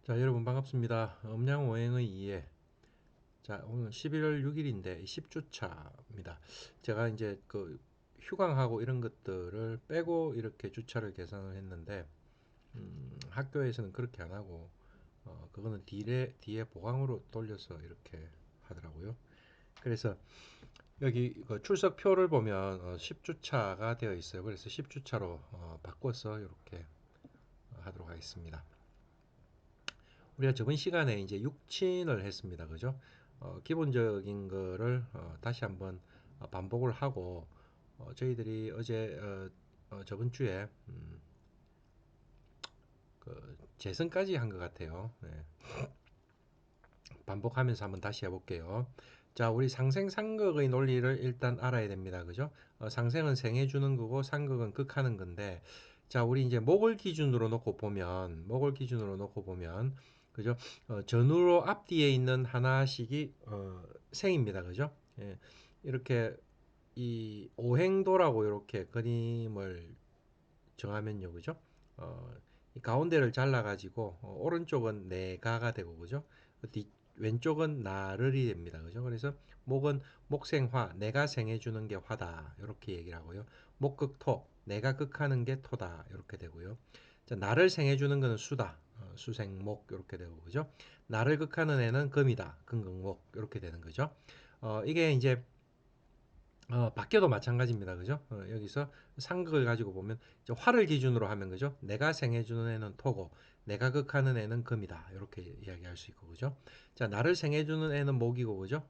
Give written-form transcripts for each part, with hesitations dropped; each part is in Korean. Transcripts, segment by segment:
자, 여러분 반갑습니다. 음양오행의 이해. 자, 오늘 11월 6일인데 10주차입니다. 제가 이제 그 휴강하고 이런 것들을 빼고 이렇게 주차를 계산을 했는데 학교에서는 그렇게 안 하고 그거는 뒤에 보강으로 돌려서 이렇게 하더라고요. 그래서 여기 그 출석표를 보면 10주차가 되어 있어요. 그래서 10주차로 바꿔서 이렇게 하도록 하겠습니다. 우리가 저번 시간에 이제 육친을 했습니다. 그죠? 기본적인 거를 다시 한번 반복을 하고 저희들이 어제 저번 주에 그 재선까지 한 것 같아요. 네. 반복하면서 한번 다시 해볼게요. 자, 우리 상생상극의 논리를 일단 알아야 됩니다. 그죠? 상생은 생해주는 거고 상극은 극하는 건데, 자, 우리 이제 목을 기준으로 놓고 보면, 그죠? 전후로 앞뒤에 있는 하나씩이 생입니다. 그죠? 예, 이렇게 이 오행도라고 이렇게 그림을 정하면요, 그죠? 어, 이 가운데를 잘라가지고 오른쪽은 내가가 되고, 그죠? 왼쪽은 나를이 됩니다, 그죠? 그래서 목은 목생화, 내가 생해주는 게 화다, 이렇게 얘기를 하고요. 목극토, 내가 극하는 게 토다, 이렇게 되고요. 자, 나를 생해주는 거는 수다, 수생목 이렇게 되고, 그죠? 나를 극하는 애는 금이다, 금극목 이렇게 되는 거죠. 이게 이제 바뀌어도 마찬가지입니다. 그죠? 여기서 상극을 가지고 보면 이제 화를 기준으로 하면 그죠? 내가 생해주는 애는 토고 내가 극하는 애는 금이다. 이렇게 이야기할 수 있고 그죠? 자, 나를 생해주는 애는 목이고 그죠?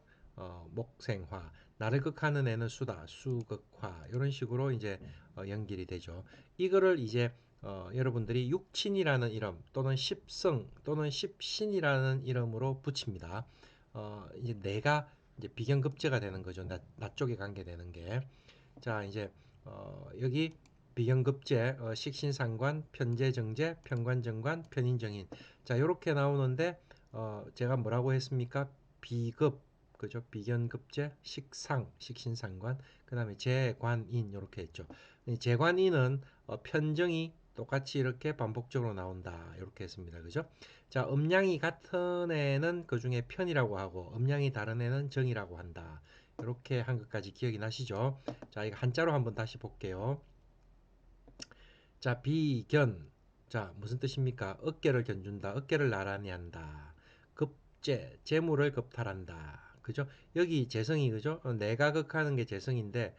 목생화. 나를 극하는 애는 수다. 수극화. 이런 식으로 이제 연결이 되죠. 이거를 이제 여러분들이 육친이라는 이름 또는 십성 또는 십신이라는 이름으로 붙입니다. 이제 내가 이제 비견급제가 되는 거죠. 나 쪽에 관계되는 게. 자, 이제 여기 비견급제, 식신상관, 편제정제, 편관정관, 편인정인. 자, 요렇게 나오는데 제가 뭐라고 했습니까? 비급, 그죠? 비견급제, 식상, 식신상관, 그다음에 재관인 요렇게 했죠. 이 재관인은 편정이 똑같이 이렇게 반복적으로 나온다. 이렇게 했습니다. 그죠? 자, 음량이 같은 애는 그 중에 편이라고 하고 음량이 다른 애는 정이라고 한다. 이렇게 한 것까지 기억이 나시죠? 자, 이거 한자로 한번 다시 볼게요. 자, 비견. 자, 무슨 뜻입니까? 어깨를 견준다. 어깨를 나란히 한다. 급제, 재물을 급탈한다. 그죠? 여기 재성이 그죠? 내가 극하는 게 재성인데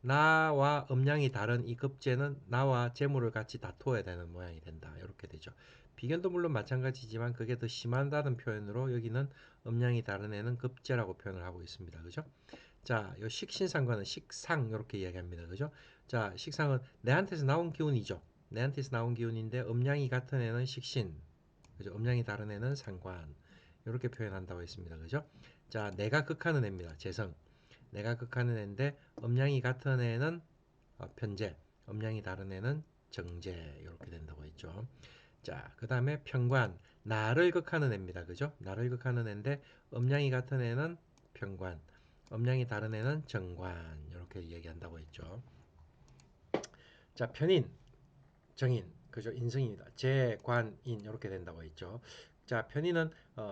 나와 음량이 다른 이 급제는 나와 재물을 같이 다투어야 되는 모양이 된다. 이렇게 되죠. 비견도 물론 마찬가지지만 그게 더 심하다는 표현으로 여기는 음량이 다른 애는 급제라고 표현을 하고 있습니다. 그죠? 자, 요 식신상과는 식상 이렇게 이야기합니다. 그죠? 자, 식상은 내한테서 나온 기운이죠. 내한테서 나온 기운인데 음량이 같은 애는 식신, 그죠? 음량이 다른 애는 상관. 이렇게 표현한다고 했습니다. 그죠? 자, 내가 극하는 애입니다. 재성. 내가 극하는 애인데 음량이 같은 애는 편재, 음량이 다른 애는 정재 이렇게 된다고 했죠. 자, 그 다음에 편관, 나를 극하는 애입니다. 그죠? 나를 극하는 애인데 음량이 같은 애는 편관, 음량이 다른 애는 정관 이렇게 얘기한다고 했죠. 자, 편인, 정인, 그죠? 인성입니다. 재관인 이렇게 된다고 했죠. 자, 편인은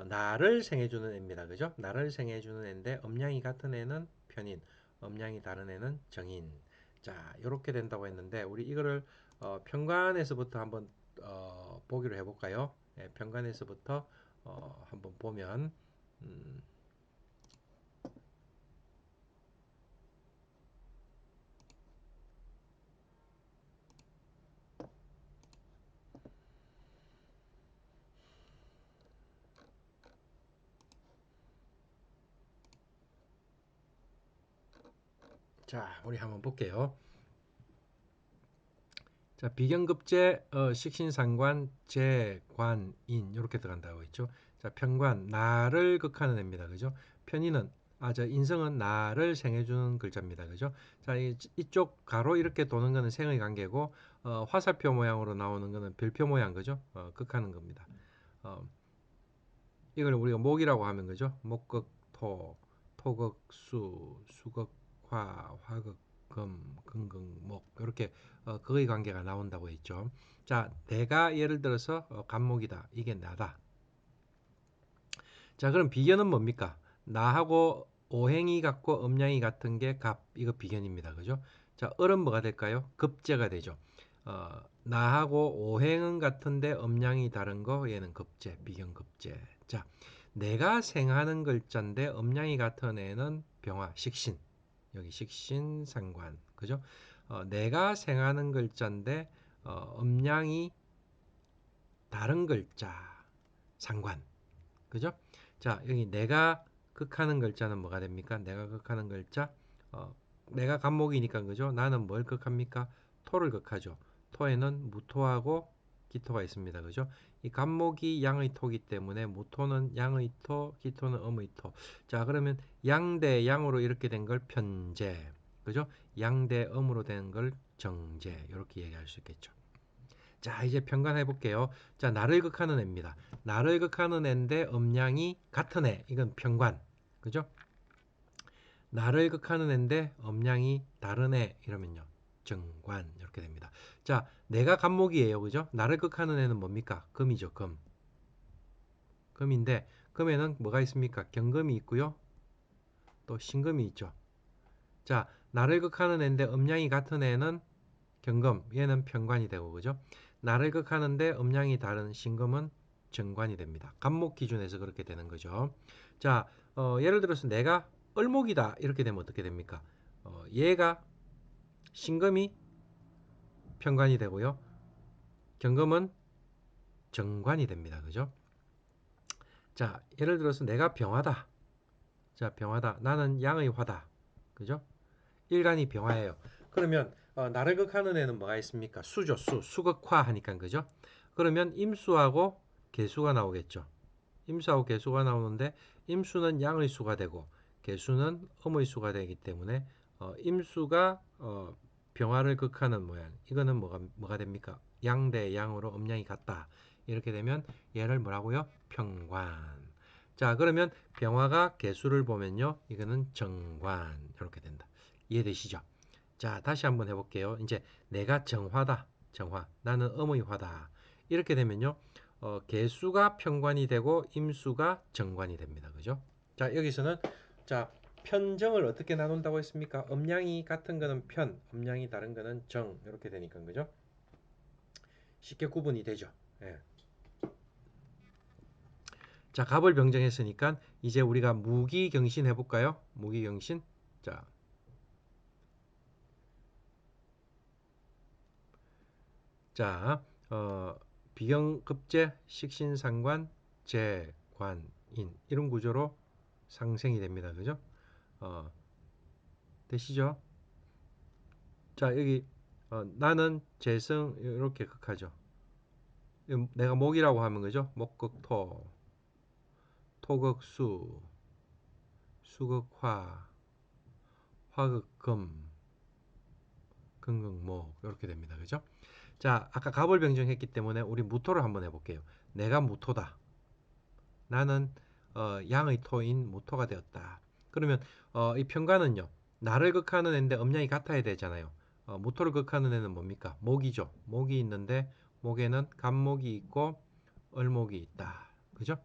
나를 생해주는 애입니다. 그죠? 나를 생해주는 애인데 음량이 같은 애는 편인, 음량이 다른 애는 정인. 자, 이렇게 된다고 했는데 우리 이거를 편관에서부터 한번 보기로 해볼까요? 예, 편관에서부터 한번 보면 음, 자, 우리 한번 볼게요. 자, 비견급제, 식신상관, 재관인 이렇게 들어간다고 했죠. 자, 편관 나를 극하는 애입니다. 그죠? 편인은 저 인성은 나를 생해주는 글자입니다. 그죠? 자, 이쪽 가로 이렇게 도는 거는 생의 관계고 화살표 모양으로 나오는 거는 별표 모양 그죠? 극하는 겁니다. 어, 이걸 우리가 목이라고 하면 그죠? 목극 토, 토극 수, 수극 화, 화극 금극목 이렇게 그의 관계가 나온다고 했죠. 자, 내가 예를 들어서 간목이다. 이게 나다. 자, 그럼 비견은 뭡니까? 나하고 오행이 같고 음양이 같은 게 갑. 이거 비견입니다. 그죠? 자, 을은 뭐가 될까요? 급제가 되죠. 나하고 오행은 같은데 음양이 다른 거 얘는 급제, 비견급제. 자, 내가 생하는 글자인데 음양이 같은 애는 병화, 식신. 여기 식신 상관. 그죠? 내가 생하는 글자인데 음양이 다른 글자 상관. 그죠? 자, 여기 내가 극하는 글자는 뭐가 됩니까? 내가 극하는 글자. 어, 내가 간목이니까 그죠? 나는 뭘 극합니까? 토를 극하죠. 토에는 무토하고 기토가 있습니다. 그죠? 이 간목이 양의 토기 때문에 무토는 양의 토, 기토는 음의 토. 자, 그러면 양 대 양으로 이렇게 된 걸 편재. 그죠? 양 대 음으로 된 걸 정재. 이렇게 얘기할 수 있겠죠. 자, 이제 평가해 볼게요. 자, 나를 극하는 애입니다. 나를 극하는 애인데 음양이 같은 애. 이건 평관. 그죠? 나를 극하는 애인데 음양이 다른 애. 이러면요. 정관. 이렇게 됩니다. 자, 내가 간목이에요. 그죠? 나를 극하는 애는 뭡니까? 금이죠. 금. 금인데 금에는 뭐가 있습니까? 경금이 있고요. 또 신금이 있죠. 자, 나를 극하는 애인데 음양이 같은 애는 경금, 얘는 편관이 되고, 그죠? 나를 극하는데 음양이 다른 신금은 정관이 됩니다. 간목 기준에서 그렇게 되는 거죠. 자, 예를 들어서 내가 을목이다 이렇게 되면 어떻게 됩니까? 얘가 신금이 편관이 되고요. 경금은 정관이 됩니다. 그죠? 자, 예를 들어서 내가 병화다. 자, 병화다. 나는 양의 화다. 그죠? 일간이 병화예요. 그러면 나를 극하는 애는 뭐가 있습니까? 수죠. 수극화 하니까 그죠? 그러면 임수하고 개수가 나오겠죠. 임수하고 개수가 나오는데 임수는 양의 수가 되고 개수는 음의 수가 되기 때문에 임수가 병화를 극하는 모양. 이거는 뭐가 됩니까? 양 대 양으로 음양이 같다. 이렇게 되면 얘를 뭐라고요? 평관. 자, 그러면 병화가 개수를 보면요. 이거는 정관. 이렇게 된다. 이해되시죠? 자, 다시 한번 해볼게요. 이제 내가 정화다. 정화. 나는 음의 화다. 이렇게 되면요. 개수가 편관이 되고 임수가 정관이 됩니다. 그죠? 자, 여기서는 자, 편정을 어떻게 나눈다고 했습니까? 음양이 같은 거는 편, 음양이 다른 거는 정. 이렇게 되니까 그죠? 쉽게 구분이 되죠. 예. 자, 갑을 병정했으니까 이제 우리가 무기경신 해볼까요? 무기경신. 자, 자, 비경급제, 식신상관, 재관인 이런 구조로 상생이 됩니다. 그죠? 어, 되시죠? 자, 여기 나는 재성 이렇게 극하죠. 내가 목이라고 하면 그죠? 목극토, 토극수, 수극화, 화극금, 금극목 이렇게 됩니다. 그죠? 자, 아까 갑을 병정했기 때문에 우리 무토를 한번 해볼게요. 내가 무토다. 나는 양의 토인 무토가 되었다. 그러면 이 평가는요. 나를 극하는 애인데 음양이 같아야 되잖아요. 무토를 극하는 애는 뭡니까? 목이죠. 목이 있는데 목에는 간목이 있고 을목이 있다. 그죠?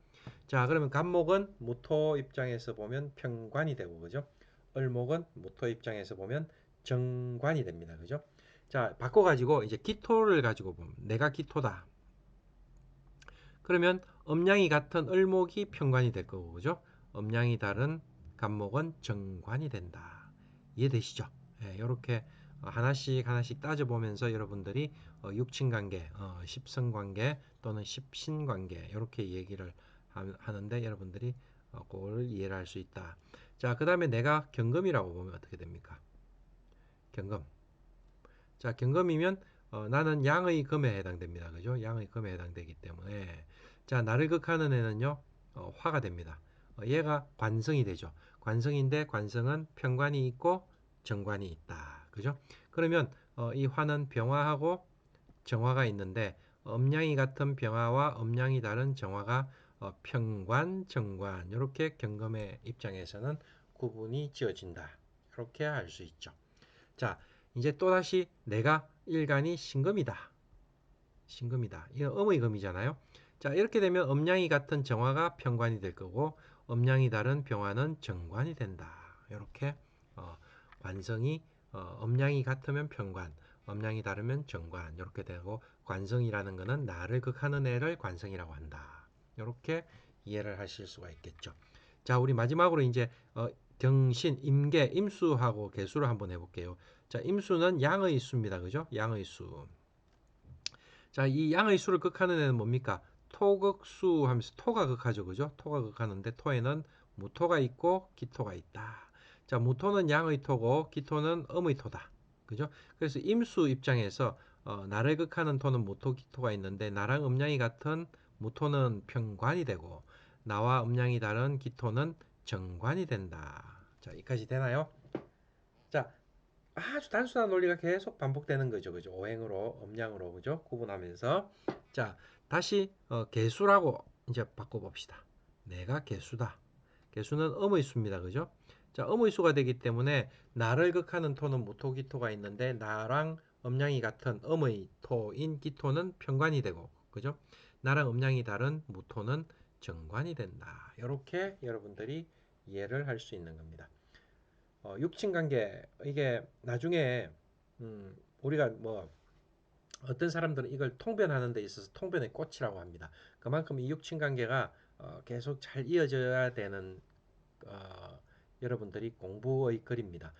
자, 그러면 간목은 무토 입장에서 보면 평관이 되고 그죠? 을목은 무토 입장에서 보면 정관이 됩니다. 그죠? 자, 바꿔가지고 이제 기토를 가지고 보면 내가 기토다. 그러면 음양이 같은 을목이 편관이 될 거고 그죠? 음양이 다른 간목은 정관이 된다. 이해되시죠? 예, 이렇게 하나씩 하나씩 따져보면서 여러분들이 육친관계, 십성관계 또는 십신관계 이렇게 얘기를 하는데 여러분들이 그걸 이해를 할 수 있다. 자, 그 다음에 내가 경금이라고 보면 어떻게 됩니까? 경금. 자, 경금이면 나는 양의 금에 해당됩니다. 그죠? 양의 금에 해당되기 때문에 자, 나를 극하는 애는요. 화가 됩니다. 얘가 관성이 되죠. 관성인데 관성은 편관이 있고 정관이 있다. 그죠? 그러면 이 화는 병화하고 정화가 있는데 음양이 같은 병화와 음양이 다른 정화가 편관, 정관 이렇게 경금의 입장에서는 구분이 지어진다. 이렇게 알 수 있죠. 자, 이제 또다시 내가 일간이 신금이다. 신금이다. 이건 음의 금이잖아요. 자, 이렇게 되면 음양이 같은 정화가 편관이 될 거고 음양이 다른 병화는 정관이 된다. 이렇게 관성이 음양이 같으면 편관, 음양이 다르면 정관 이렇게 되고 관성이라는 것은 나를 극하는 애를 관성이라고 한다. 이렇게 이해를 하실 수가 있겠죠. 자, 우리 마지막으로 이제 경신, 임계, 임수하고 계수를 한번 해볼게요. 자, 임수는 양의 수입니다. 그죠? 양의 수. 자, 이 양의 수를 극하는 애는 뭡니까? 토극수 하면서 토가 극하죠. 그죠? 토가 극하는데 토에는 무토가 있고 기토가 있다. 자, 무토는 양의 토고 기토는 음의 토다. 그죠? 그래서 임수 입장에서 나를 극하는 토는 무토, 기토가 있는데 나랑 음양이 같은 무토는 편관이 되고 나와 음양이 다른 기토는 정관이 된다. 자, 여기까지 되나요? 자, 아주 단순한 논리가 계속 반복되는 거죠. 그죠? 오행으로, 음양으로, 그죠? 구분하면서. 자, 다시 개수라고 이제 바꿔봅시다. 내가 개수다. 개수는 음의 수입니다. 그죠? 자, 음의 수가 되기 때문에 나를 극하는 토는 무토기토가 있는데 나랑 음양이 같은 음의 토인 기토는 편관이 되고, 그죠? 나랑 음양이 다른 무토는 정관이 된다. 이렇게 여러분들이 이해를 할 수 있는 겁니다. 육친관계 이게 나중에 우리가 뭐 어떤 사람들은 이걸 통변하는 데 있어서 통변의 꽃이라고 합니다. 그만큼 이 육친관계가 계속 잘 이어져야 되는 여러분들이 공부의 글입니다.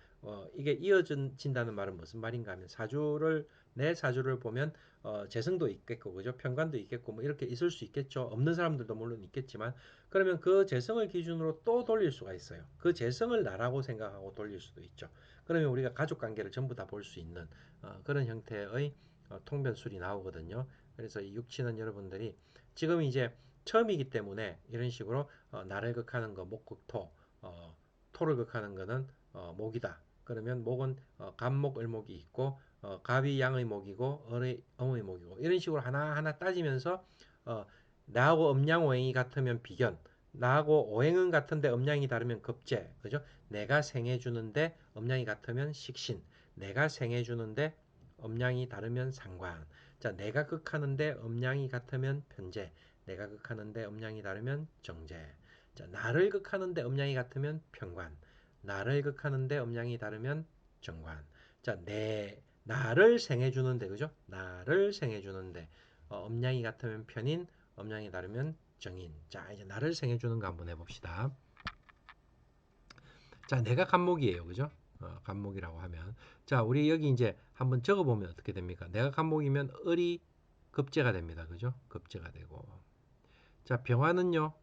이게 이어진다는 말은 무슨 말인가 하면 사주를 내 사주를 보면 재성도 있겠고 그죠? 편관도 있겠고 뭐 이렇게 있을 수 있겠죠. 없는 사람들도 물론 있겠지만 그러면 그 재성을 기준으로 또 돌릴 수가 있어요. 그 재성을 나라고 생각하고 돌릴 수도 있죠. 그러면 우리가 가족 관계를 전부 다 볼 수 있는 그런 형태의 통변술이 나오거든요. 그래서 이 육치는 여러분들이 지금 이제 처음이기 때문에 이런 식으로 나를 극하는 거 목극토 토를 극하는 거는 목이다. 그러면 목은 갑목 을목이 있고 갑이 양의 목이고 을의 음의 목이고 이런 식으로 하나하나 따지면서 어, 나하고 음양 오행이 같으면 비견 나하고 오행은 같은데 음양이 다르면 급제 그죠? 내가 생해 주는데 음양이 같으면 식신 내가 생해 주는데 음양이 다르면 상관 자 내가 극하는데 음양이 같으면 편제 내가 극하는데 음양이 다르면 정제 자, 나를 극하는데 음양이 같으면 편관, 나를 극하는데 음양이 다르면 정관. 자, 나를 생해 주는데 그죠? 나를 생해 주는데 음양이 같으면 편인, 음양이 다르면 정인. 자, 이제 나를 생해 주는 거 한번 해봅시다. 자, 내가 간목이에요, 그죠? 간목이라고 하면 자, 우리 여기 이제 한번 적어보면 어떻게 됩니까? 내가 간목이면 을이 급제가 됩니다, 그죠? 급제가 되고 자, 병화는요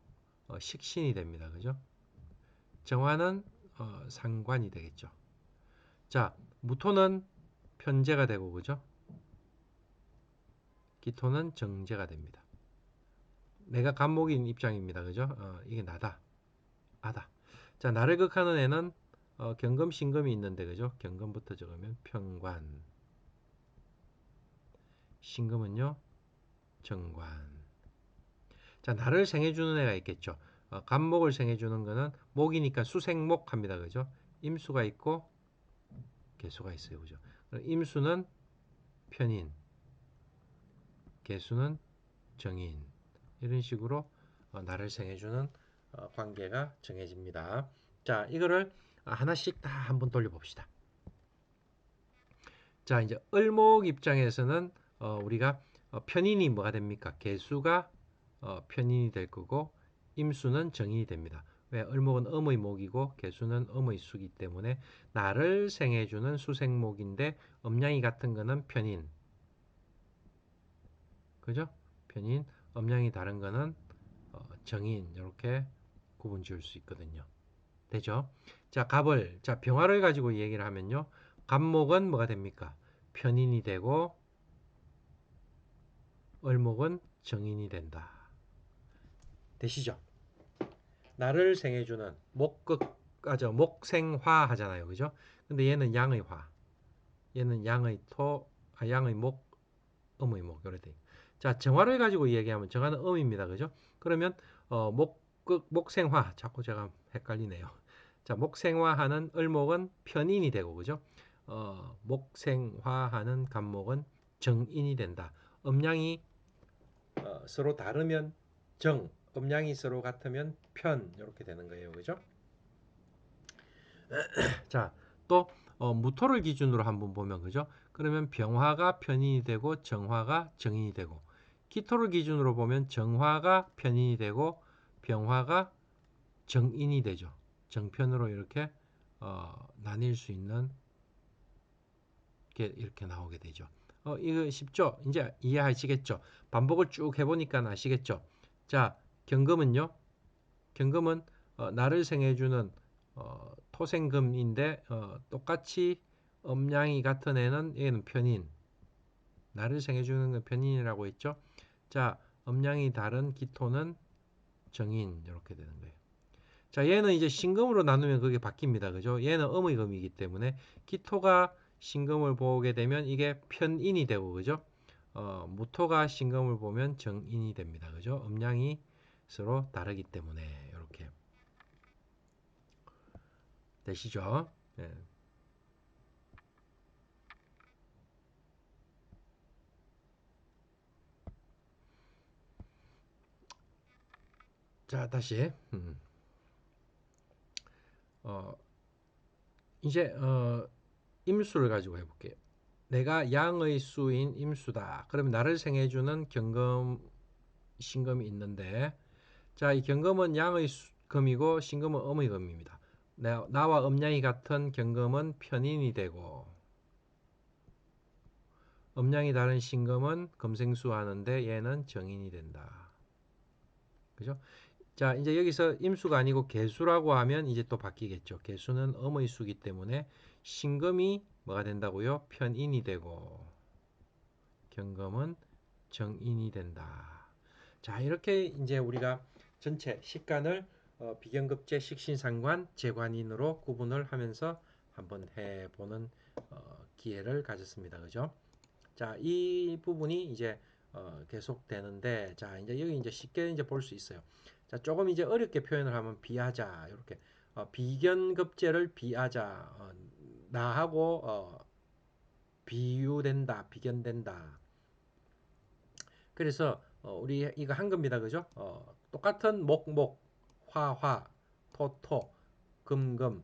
식신이 됩니다, 그죠? 정화는 상관이 되겠죠. 자, 무토는 편제가 되고 그죠? 기토는 정제가 됩니다. 내가 간목인 입장입니다. 그죠? 이게 나다. 아다. 자, 나를 극하는 애는 경금, 신금이 있는데 그죠? 경금부터 적으면 편관. 신금은요? 정관. 자, 나를 생해주는 애가 있겠죠. 간목을 생해주는 거는 목이니까 수생목합니다. 그죠? 임수가 있고 개수가 있어요. 그죠? 임수는 편인, 개수는 정인 이런 식으로 나를 생해주는 관계가 정해집니다. 자, 이거를 하나씩 다 한번 돌려봅시다. 자, 이제 을목 입장에서는 우리가 편인이 뭐가 됩니까? 개수가 편인이 될 거고 임수는 정인이 됩니다. 왜? 을목은 음의 목이고 개수는 음의 수기 때문에 나를 생해주는 수생목인데 음양이 같은 거는 편인. 그죠? 편인. 음양이 다른 거는 정인 이렇게 구분 지을 수 있거든요. 되죠? 자, 갑을 자 병화를 가지고 얘기를 하면요. 갑목은 뭐가 됩니까? 편인이 되고 을목은 정인이 된다. 되시죠? 나를 생해주는 목극 목생화 하잖아요. 그죠? 근데 얘는 양의 화. 얘는 양의 양의 목, 음의 목 요래 돼. 자, 정화를 가지고 얘기하면 정화는 음입니다. 그죠? 그러면 목생화 자꾸 제가 헷갈리네요. 자, 목생화하는 을목은 편인이 되고 그죠? 목생화하는 간목은 정인이 된다. 음량이 서로 다르면 정, 음량이 서로 같으면 편 이렇게 되는 거예요. 그죠? 자, 또 무토를 기준으로 한번 보면 그죠? 그러면 병화가 편인이 되고 정화가 정인이 되고 기토를 기준으로 보면 정화가 편인이 되고 병화가 정인이 되죠. 정편으로 이렇게 나뉠 수 있는 게 이렇게 나오게 되죠. 이거 쉽죠? 이제 이해하시겠죠? 반복을 쭉 해보니까 아시겠죠? 자, 경금은요? 경금은 나를 생해주는 토생금인데 똑같이 음양이 같은 애는 얘는 편인, 나를 생해주는 건 편인이라고 했죠. 자, 음양이 다른 기토는 정인 이렇게 되는 거예요. 자, 얘는 이제 신금으로 나누면 그게 바뀝니다. 그죠? 얘는 음의 금이기 때문에 기토가 신금을 보게 되면 이게 편인이 되고 그죠? 무토가 신금을 보면 정인이 됩니다. 그죠? 음양이 서로 다르기 때문에 이렇게 되시죠? 예. 자, 다시 어, 이제 임수를 가지고 해볼게요. 내가 양의 수인 임수다. 그러면 나를 생해주는 경금, 신금이 있는데 자, 이 경금은 양의 금이고 신금은 음의 금입니다. 나와 음양이 같은 경금은 편인이 되고 음양이 다른 신금은 금생수 하는데 얘는 정인이 된다. 그죠? 자, 이제 여기서 임수가 아니고 개수라고 하면 이제 또 바뀌겠죠. 개수는 음의 수기 때문에 신금이 뭐가 된다고요? 편인이 되고 경금은 정인이 된다. 자, 이렇게 이제 우리가 전체 식간을 비견급제, 식신상관, 재관인으로 구분을 하면서 한번 해보는 기회를 가졌습니다. 그죠? 자, 이 부분이 이제 계속되는데, 자, 이제 여기 이제 쉽게 이제 볼 수 있어요. 자, 조금 이제 어렵게 표현을 하면 비하자 이렇게 비견급제를 비하자 나하고 비유된다, 비견된다. 그래서 우리 이거 한급입니다. 그죠? 똑같은 화화, 토토, 금금,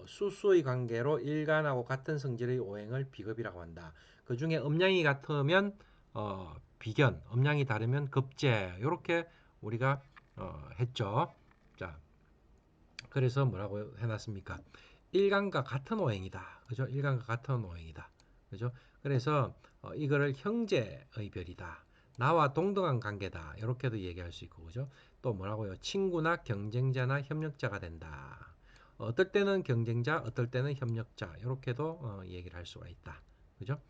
수의 관계로 일간하고 같은 성질의 오행을 비급이라고 한다. 그 중에 음양이 같으면 비견, 음양이 다르면 급제. 이렇게 우리가 했죠. 자, 그래서 뭐라고 해놨습니까? 일간과 같은 오행이다. 그죠? 일간과 같은 오행이다. 그죠? 그래서 이거를 형제의 별이다. 나와 동등한 관계다. 이렇게도 얘기할 수 있고, 그죠? 또 뭐라고요? 친구나 경쟁자나 협력자가 된다. 어떨 때는 경쟁자, 어떨 때는 협력자. 이렇게도 얘기를 할 수가 있다. 그죠?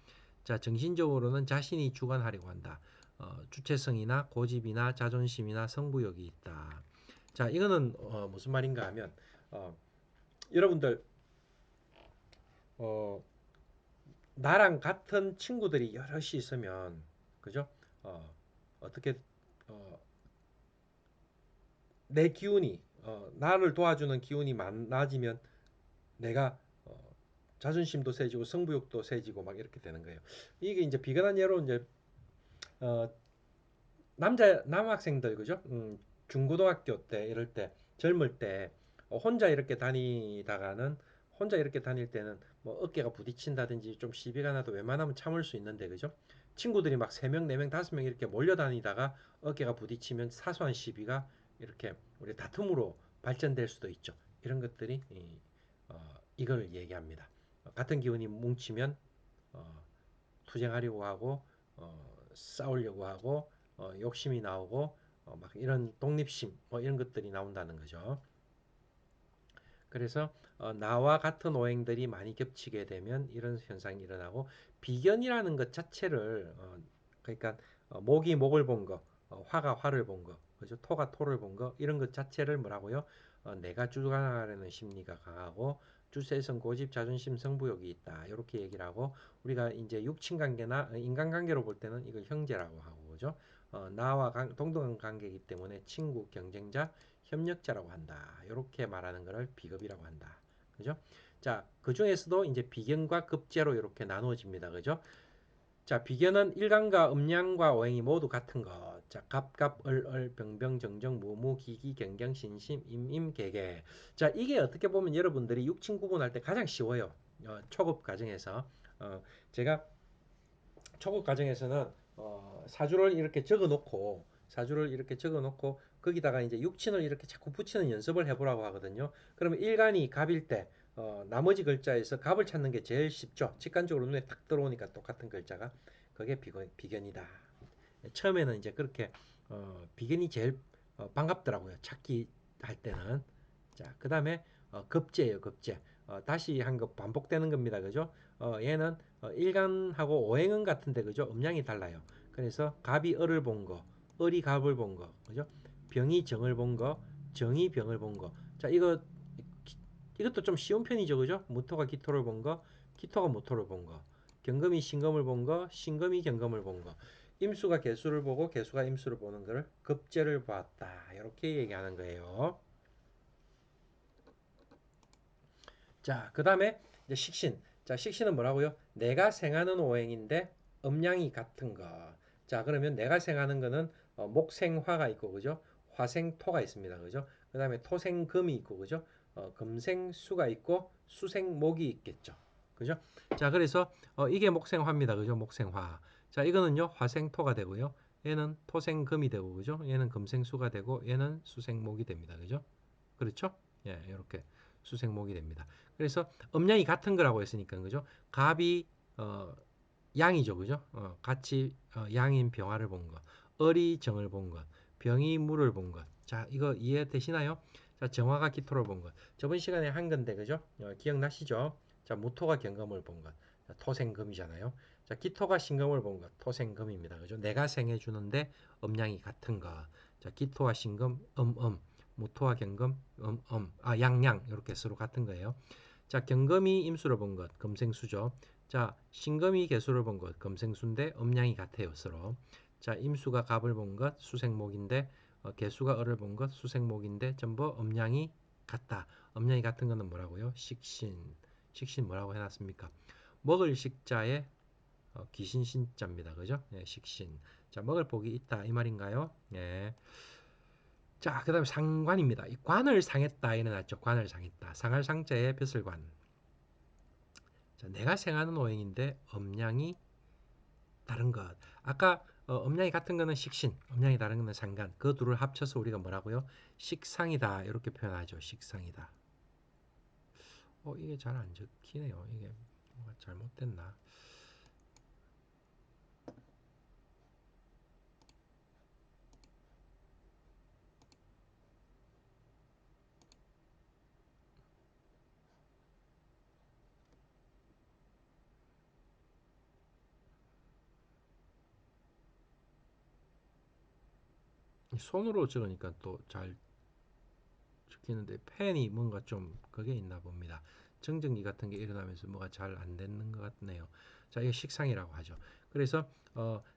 자, 정신적으로는 자신이 주관하려고 한다. 주체성이나 고집이나 자존심이나 승부욕이 있다. 자, 이거는 무슨 말인가 하면 어, 여러분들 어, 나랑 같은 친구들이 여럿이 있으면 그죠? 어떻게 어, 내 기운이 나를 도와주는 기운이 많아지면 내가 자존심도 세지고 승부욕도 세지고 막 이렇게 되는 거예요. 이게 이제 비근한 예로 이제 어, 남학생들 그죠? 중고등학교 때 이럴 때 젊을 때 혼자 이렇게 다니다가는 혼자 이렇게 다닐 때는 뭐 어깨가 부딪힌다든지 좀 시비가 나도 웬만하면 참을 수 있는데 그죠? 친구들이 막 3명, 4명, 5명 이렇게 몰려다니다가 어깨가 부딪히면 사소한 시비가 이렇게 우리 다툼으로 발전될 수도 있죠. 이런 것들이 이걸 얘기합니다. 같은 기운이 뭉치면 어, 투쟁하려고 하고 싸우려고 하고 욕심이 나오고 막 이런 독립심 뭐 이런 것들이 나온다는 거죠. 그래서 나와 같은 오행들이 많이 겹치게 되면 이런 현상이 일어나고 비견이라는 것 자체를 그러니까 목이 목을 본 거, 화가 화를 본 거, 그죠? 토가 토를 본 거 이런 것 자체를 뭐라고요? 내가 주관하려는 심리가 강하고 주체성, 고집, 자존심, 승부욕이 있다. 이렇게 얘기를 하고 우리가 이제 육친 관계나 인간관계로 볼 때는 이걸 형제라고 하고 그죠? 나와 동등한 관계이기 때문에 친구, 경쟁자, 협력자라고 한다. 이렇게 말하는 것을 비급이라고 한다. 그죠? 자, 그 중에서도 이제 비견과 급제로 이렇게 나누어집니다. 그죠? 자, 비견은 일간과 음양과 오행이 모두 같은 것. 자, 갑, 얼, 병, 정정, 무, 기, 경경, 신심, 개개. 자, 이게 어떻게 보면 여러분들이 육친 구분할 때 가장 쉬워요. 초급 과정에서. 제가 초급 과정에서는 사주를 이렇게 적어 놓고 거기다가 이제 육친을 이렇게 자꾸 붙이는 연습을 해보라고 하거든요. 그러면 일간이 갑일 때 나머지 글자에서 갑을 찾는 게 제일 쉽죠. 직관적으로 눈에 딱 들어오니까 똑같은 글자가 그게 비견이다. 처음에는 이제 그렇게 비견이 제일 반갑더라고요. 찾기 할 때는. 자, 그 다음에 급제예요, 급제. 다시 한 거 반복되는 겁니다. 그죠? 얘는 일간하고 오행은 같은데, 그죠? 음양이 달라요. 그래서 갑이 을을 본 거, 을이 갑을 본 거, 그죠? 병이 정을 본 거, 정이 병을 본 거. 자, 이것도 좀 쉬운 편이죠, 그죠? 무토가 기토를 본 거, 기토가 무토를 본 거, 경금이 신금을 본 거, 신금이 경금을 본 거, 임수가 개수를 보고 개수가 임수를 보는 것을 급제를 보았다. 이렇게 얘기하는 거예요. 자, 그 다음에 이제 식신. 자, 식신은 뭐라고요? 내가 생하는 오행인데 음양이 같은 거. 자, 그러면 내가 생하는 거는 목생화가 있고, 그죠? 화생토가 있습니다. 그죠? 그 다음에 토생금이 있고, 그죠? 금생수가 있고, 수생목이 있겠죠. 그죠? 자, 그래서 이게 목생화입니다. 그죠? 목생화. 자, 이거는요, 화생토가 되고요. 얘는 토생금이 되고, 그죠? 얘는 금생수가 되고, 얘는 수생목이 됩니다. 그죠? 그렇죠? 예, 이렇게 수생목이 됩니다. 그래서 음양이 같은 거라고 했으니까 그죠? 갑이 양이죠, 그죠? 같이 양인 병화를 본 것, 을이 정을 본 것, 병이 물을 본 것. 자, 이거 이해되시나요? 자, 정화가 기토를 본 것. 저번 시간에 한 건데 그죠? 기억나시죠? 자, 무토가 경금을 본 것. 자, 토생금이잖아요. 자, 기토가 신금을 본 것. 토생금입니다. 그죠? 내가 생해 주는데 음양이 같은 것. 자, 기토와 신금 무토와 경금 양양 이렇게 서로 같은 거예요. 자, 경금이 임수를 본 것, 금생수죠. 자, 신금이 개수를 본 것, 금생수인데 음양이 같아요, 서로. 자, 임수가 갑을 본 것, 수생목인데 개수가 을을 본 것, 수생목인데 전부 음양이 같다. 음양이 같은 거는 뭐라고요? 식신. 식신 뭐라고 해놨습니까? 먹을 식자에 귀신 신자입니다. 그죠? 네, 식신. 자, 먹을 복이 있다 이 말인가요? 네. 자, 그 다음에 상관입니다. 이 관을 상했다 이는 낫죠. 관을 상했다. 상할 상자의 벼슬관. 자, 내가 생하는 오행인데 음양이 다른 것. 아까 음양이 같은 거는 식신, 음양이 다른 거는 상관. 그 둘을 합쳐서 우리가 뭐라고요? 식상이다 이렇게 표현하죠. 식상이다. 이게 잘 안 적히네요. 이게 뭐가 잘못됐나? 손으로 적으니까 또 잘 적히는데 펜이 뭔가 좀 그게 있나 봅니다. 정전기 같은 게 일어나면서 뭐가 잘 안 되는 것 같네요. 자, 이거 식상이라고 하죠. 그래서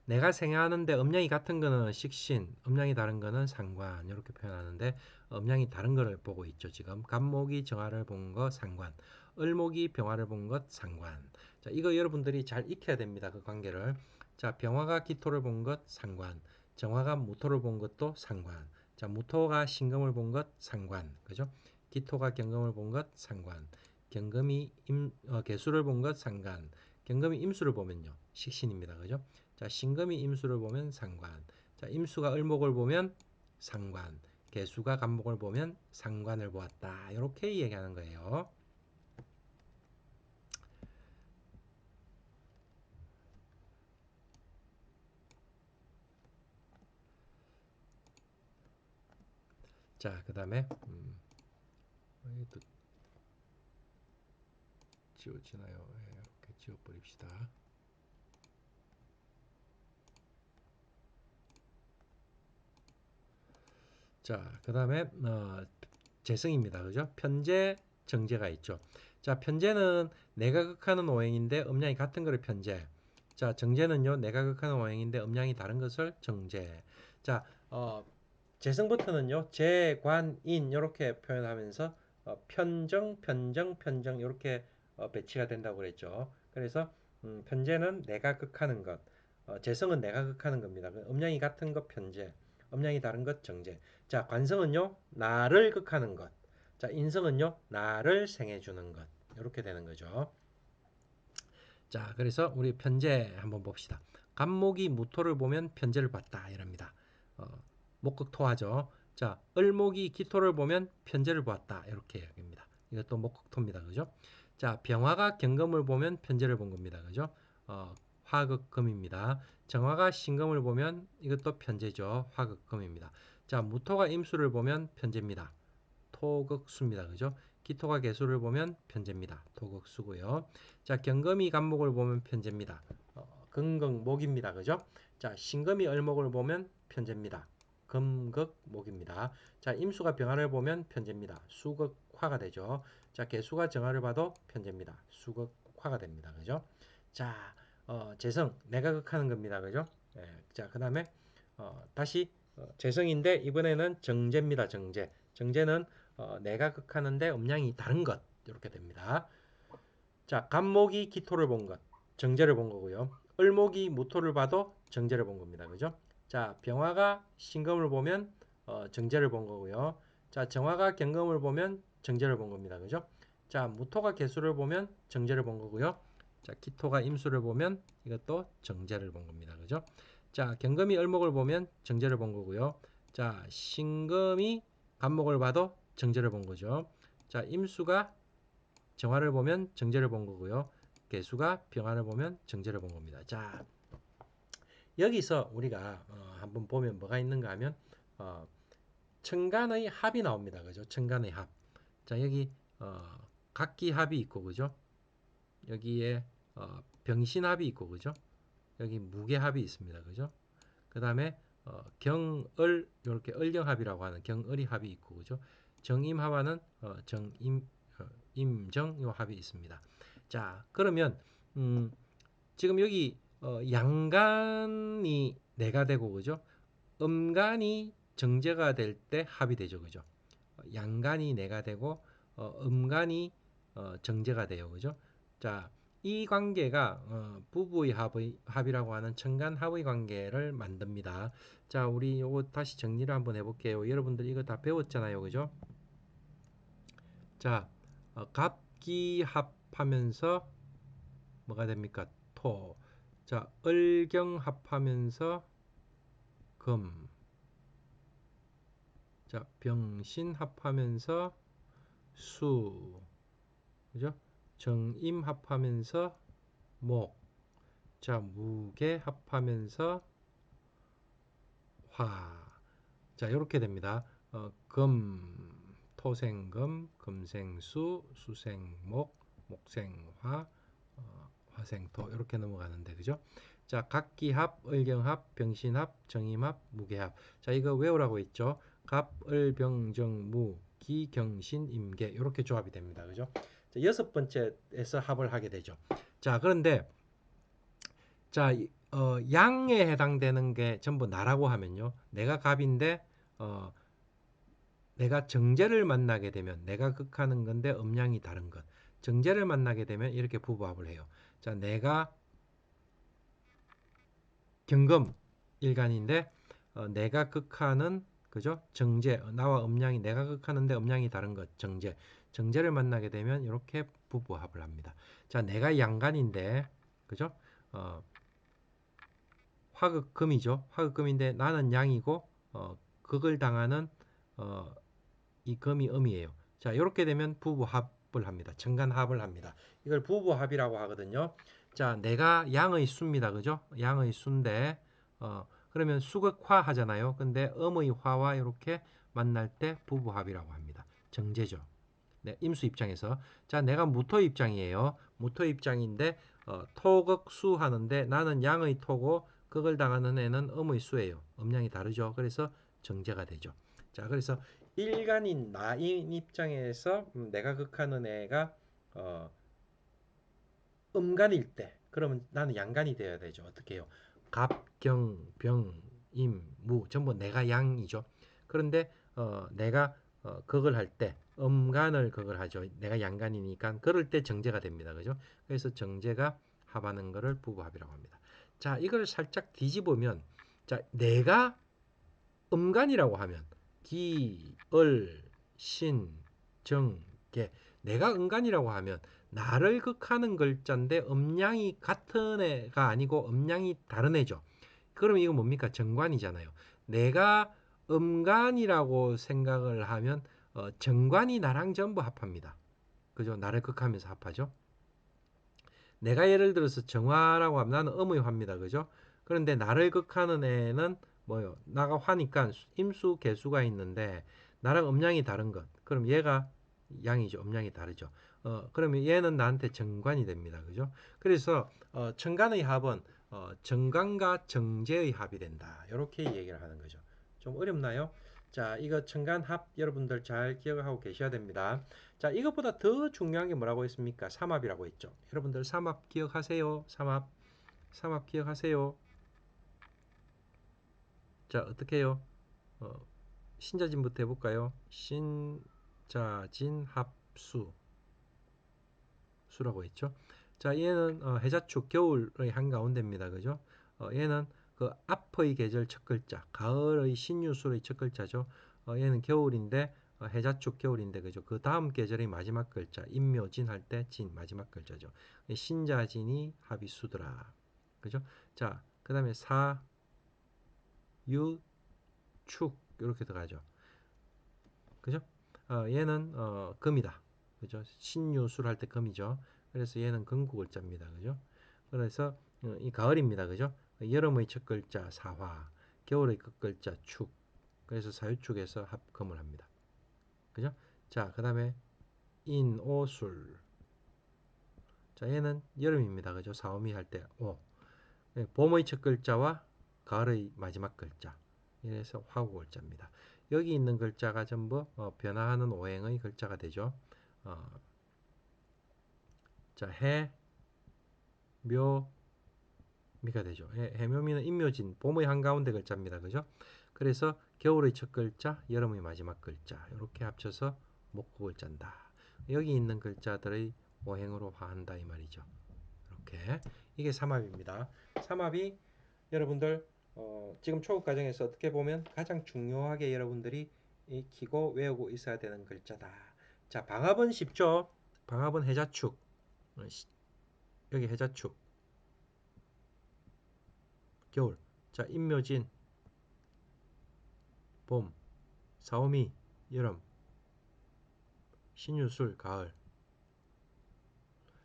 내가 생각하는데 음량이 같은 거는 식신, 음량이 다른 거는 상관 이렇게 표현하는데 음량이 다른 거를 보고 있죠. 지금 갑목이 정화를 본 거 상관, 을목이 병화를 본 것 상관. 자, 이거 여러분들이 잘 익혀야 됩니다. 그 관계를. 자, 병화가 기토를 본 것 상관, 정화가 무토를 본 것도 상관. 자, 무토가 신금을 본 것 상관, 그죠? 기토가 경금을 본 것 상관, 경금이 개수를 본 것 상관, 경금이 임수를 보면요 식신입니다, 그죠? 자, 신금이 임수를 보면 상관, 자, 임수가 을목을 보면 상관, 개수가 간목을 보면 상관을 보았다. 이렇게 얘기하는 거예요. 자, 그 다음에 또 지워지나요? 이렇게 지워버립시다. 자, 그 다음에 재성입니다. 그죠? 편재, 정제가 있죠. 자, 편재는 내가 극하는 오행인데 음량이 같은 거를 편재. 자, 정제는요, 내가 극하는 오행인데 음량이 다른 것을 정제. 자, 재성부터는요, 재관인 이렇게 표현하면서 편정, 편정, 편정 이렇게 배치가 된다고 그랬죠. 그래서 편제는 내가 극하는 것, 재성은 내가 극하는 겁니다. 음량이 같은 것 편제, 음량이 다른 것 정제. 자, 관성은요, 나를 극하는 것. 자, 인성은요, 나를 생해주는 것. 이렇게 되는 거죠. 자, 그래서 우리 편제 한번 봅시다. 간목이 무토를 보면 편제를 봤다 이럽니다. 목극토하죠. 자, 을목이 기토를 보면 편제를 보았다 이렇게 이야기합니다. 이것도 목극토입니다, 그죠? 자, 병화가 경금을 보면 편제를 본 겁니다, 그죠? 화극금입니다. 정화가 신금을 보면 이것도 편제죠. 화극금입니다. 자, 무토가 임수를 보면 편제입니다. 토극수입니다. 그죠? 기토가 개수를 보면 편제입니다. 토극수고요. 자, 경금이 간목을 보면 편제입니다. 금극목입니다. 그죠? 자, 신금이 을목을 보면 편제입니다. 금극목입니다. 자, 임수가 병화를 보면 편제입니다. 수극화가 되죠. 자, 개수가 정화를 봐도 편제입니다. 수극화가 됩니다. 그죠? 자, 재성 내가 극하는 겁니다. 그죠? 예, 자, 그다음에 다시 재성인데 이번에는 정제입니다. 정제. 정제는 내가 극하는데 음량이 다른 것 이렇게 됩니다. 자, 간목이 기토를 본 것, 정제를 본 거고요. 을목이 무토를 봐도 정제를 본 겁니다. 그죠? 자, 병화가 신금을 보면 정제를 본 거고요. 자, 정화가 경금을 보면 정제를 본 겁니다. 그죠? 자, 무토가 개수를 보면 정제를 본 거고요. 자, 기토가 임수를 보면 이것도 정제를 본 겁니다. 그죠? 자, 경금이 을목을 보면 정제를 본 거고요. 자, 신금이 간목을 봐도 정제를 본 거죠. 자, 임수가 정화를 보면 정제를 본 거고요. 개수가 병화를 보면 정제를 본 겁니다. 자, 여기서 우리가 한번 보면 뭐가 있는가 하면 어, 천간의 합이 나옵니다. 그죠? 천간의 합. 자, 여기 각기합이 있고 그죠? 여기에 병신합이 있고 그죠? 여기 무게합이 있습니다. 그죠? 그다음에 경을 이렇게 을경합이라고 하는 경을이 합이 있고 그죠? 정임합하는 정임 임정 요 합이 있습니다. 자, 그러면 지금 여기 양간이 내가 되고 그죠? 음간이 정제가 될 때 합이 되죠. 그죠? 양간이 내가 되고 음간이 정제가 돼요. 그죠? 자, 이 관계가 부부의 합이라고 하는 천간합의 관계를 만듭니다. 자, 우리 요거 다시 정리를 한번 해볼게요. 여러분들 이거 다 배웠잖아요. 그죠? 자, 갑기합하면서 뭐가 됩니까? 토. 자, 을경합하면서 금. 자, 병신합하면서 수. 그죠? 정임합하면서 목. 자, 무게합하면서 화. 자, 이렇게 됩니다. 토생금, 금생수, 수생목, 목생화, 화생토 이렇게 넘어가는데 그죠? 자, 각기합, 을경합, 병신합, 정임합, 무게합. 자, 이거 외우라고 했죠? 갑, 을, 병, 정, 무, 기, 경신, 임계 이렇게 조합이 됩니다. 그죠? 자, 여섯 번째에서 합을 하게 되죠. 자, 그런데 자, 양에 해당되는 게 전부 나라고 하면요. 내가 갑인데 어, 내가 정제를 만나게 되면 내가 극하는 건데 음량이 다른 것. 정제를 만나게 되면 이렇게 부부합을 해요. 자, 내가 경금 일간인데 내가 극하는 그죠? 정제 나와 음량이 내가 극하는데 음량이 다른 것 정제. 정제를 만나게 되면 이렇게 부부합을 합니다. 자, 내가 양간인데 그죠? 어, 화극금이죠. 화극금인데 나는 양이고 극을 당하는 어, 이 금이 음이에요. 자, 이렇게 되면 부부합을 합니다. 정간합을 합니다. 이걸 부부합이라고 하거든요. 자, 내가 양의 수입니다. 그죠? 양의 수인데 그러면 수극화 하잖아요. 근데 음의 화와 이렇게 만날 때 부부합이라고 합니다. 정제죠. 네, 임수 입장에서. 자, 내가 무토 입장이에요. 무토 입장인데 토극수 하는데 나는 양의 토고 극을 당하는 애는 음의 수예요. 음량이 다르죠. 그래서 정제가 되죠. 자, 그래서 일간인 나인 입장에서 내가 극하는 애가 어, 음간일 때 그러면 나는 양간이 되어야 되죠. 어떻게 해요? 갑, 경, 병, 임, 무 전부 내가 양이죠. 그런데 내가 극을 할 때 음간을 그걸 하죠. 내가 양간이니까 그럴 때 정제가 됩니다. 그죠? 그래서 정제가 합하는 거를 부부합이라고 합니다. 자, 이걸 살짝 뒤집으면 자, 내가 음간이라고 하면 기, 을, 신, 정, 계. 내가 음간이라고 하면 나를 극하는 글자인데 음량이 같은 애가 아니고 음량이 다른 애죠. 그러면 이거 뭡니까? 정관이잖아요. 내가 음간이라고 생각을 하면 정관이 나랑 전부 합합니다. 그죠? 나를 극하면서 합하죠. 내가 예를 들어서 정화라고 하면 나는 음의 화입니다. 그죠? 그런데 나를 극하는 애는 뭐요? 나가 화니까 임수 개수가 있는데 나랑 음량이 다른 것. 그럼 얘가 양이죠. 음량이 다르죠. 그러면 얘는 나한테 정관이 됩니다. 그죠? 그래서 정관의 합은 정관과 정제의 합이 된다. 이렇게 얘기를 하는 거죠. 좀 어렵나요? 자, 이거 정관합 여러분들 잘 기억하고 계셔야 됩니다. 자, 이것보다 더 중요한 게 뭐라고 했습니까? 삼합이라고 했죠. 여러분들 삼합 기억하세요? 삼합 기억하세요? 자, 어떻게 해요? 어, 신자진부터 해볼까요? 신자진 합수 수라고 했죠. 자, 얘는 해자축 겨울의 한가운데입니다. 그죠? 얘는 그 앞의 계절 첫 글자, 가을의 신유술의 첫 글자죠. 얘는 겨울인데 해자축 겨울인데 그죠? 그 다음 계절의 마지막 글자, 임묘진 할 때 진 마지막 글자죠. 신자진이 합이수더라. 그죠? 자, 그다음에 사, 유, 축 이렇게 들어가죠. 그죠? 얘는 금이다. 그죠? 신유술 할 때 금이죠. 그래서 얘는 금구글자입니다. 그죠? 그래서 이 가을입니다. 그죠? 여름의 첫 글자 사화, 겨울의 끝 글자 축. 그래서 사유축에서 합금을 합니다. 그죠? 자, 그다음에 인오술. 자, 얘는 여름입니다. 그죠? 사오미 할 때 오. 봄의 첫 글자와 가을의 마지막 글자. 이래서 화구글자입니다. 여기 있는 글자가 전부 변화하는 오행의 글자가 되죠. 어, 자, 해, 묘, 미가 되죠. 해묘미는 임묘진, 봄의 한가운데 글자입니다. 그죠? 그래서 겨울의 첫 글자, 여름의 마지막 글자 이렇게 합쳐서 목구글자인다. 여기 있는 글자들의 오행으로 화한다 이 말이죠. 이렇게 이게 삼합입니다. 삼합이 여러분들 지금 초급 과정에서 어떻게 보면 가장 중요하게 여러분들이 익히고 외우고 있어야 되는 글자다. 자, 방합은 쉽죠. 방합은 해자축. 여기 해자축. 겨울. 자, 임묘진. 봄. 사오미. 여름. 신유술. 가을.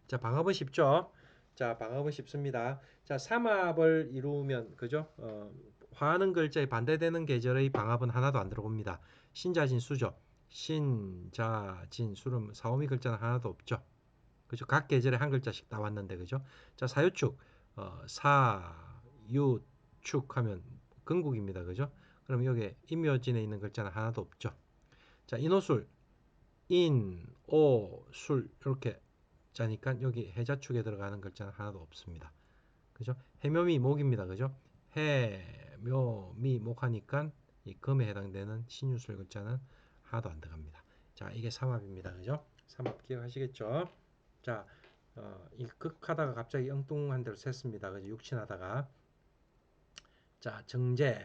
자, 방합은 쉽죠. 자, 방합은 쉽습니다. 자, 삼합을 이루면 그죠? 화하는 글자에 반대되는 계절의 방합은 하나도 안 들어옵니다. 신자진 수죠. 신자진 수는 사오미 글자는 하나도 없죠. 그죠? 각 계절에 한 글자씩 나왔는데 그죠? 자, 사유축. 사유축 하면 건국입니다. 그죠? 그럼 여기 임묘진에 있는 글자는 하나도 없죠. 자, 인호술. 인, 오, 술 이렇게 자니까 여기 해자축에 들어가는 글자는 하나도 없습니다. 그죠? 해묘미 목입니다. 그죠? 해묘미 목하니까 이 금에 해당되는 신유술 글자는 하나도 안 들어갑니다. 자, 이게 삼합입니다. 그죠? 삼합 기억하시겠죠? 자, 이 극하다가 갑자기 엉뚱한 대로 샜습니다. 그죠? 육친하다가. 자, 정제.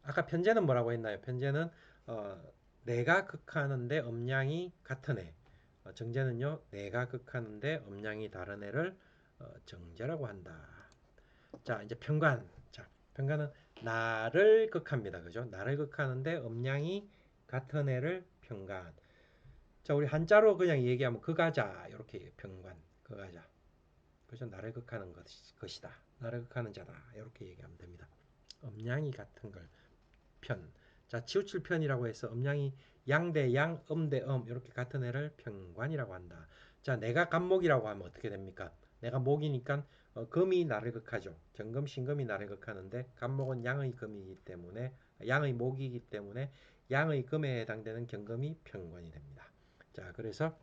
아까 편제는 뭐라고 했나요? 편제는 어, 내가 극하는데 음량이 같은 애. 정제는요, 내가 극하는데 음량이 다른 애를 정제라고 한다. 자, 이제 편관. 자, 편관은 나를 극합니다. 그죠? 나를 극하는데 음량이 같은 애를 편관. 자, 우리 한자로 그냥 얘기하면 극하자. 이렇게 편관. 극하자. 그죠? 나를 극하는 것이다. 나를 극하는 자다. 이렇게 얘기하면 됩니다. 음량이 같은 걸 편. 자, 치우칠 편이라고 해서 음량이 양 대 양, 대 이렇게 같은 애를 편관이라고 한다. 자, 내가 간목이라고 하면 어떻게 됩니까? 내가 목이니까 금이 나를 극하죠. 경금, 신금이 나를 극하는데 간목은 양의 금이기 때문에 양의 목이기 때문에 양의 금에 해당되는 경금이 편관이 됩니다. 자, 그래서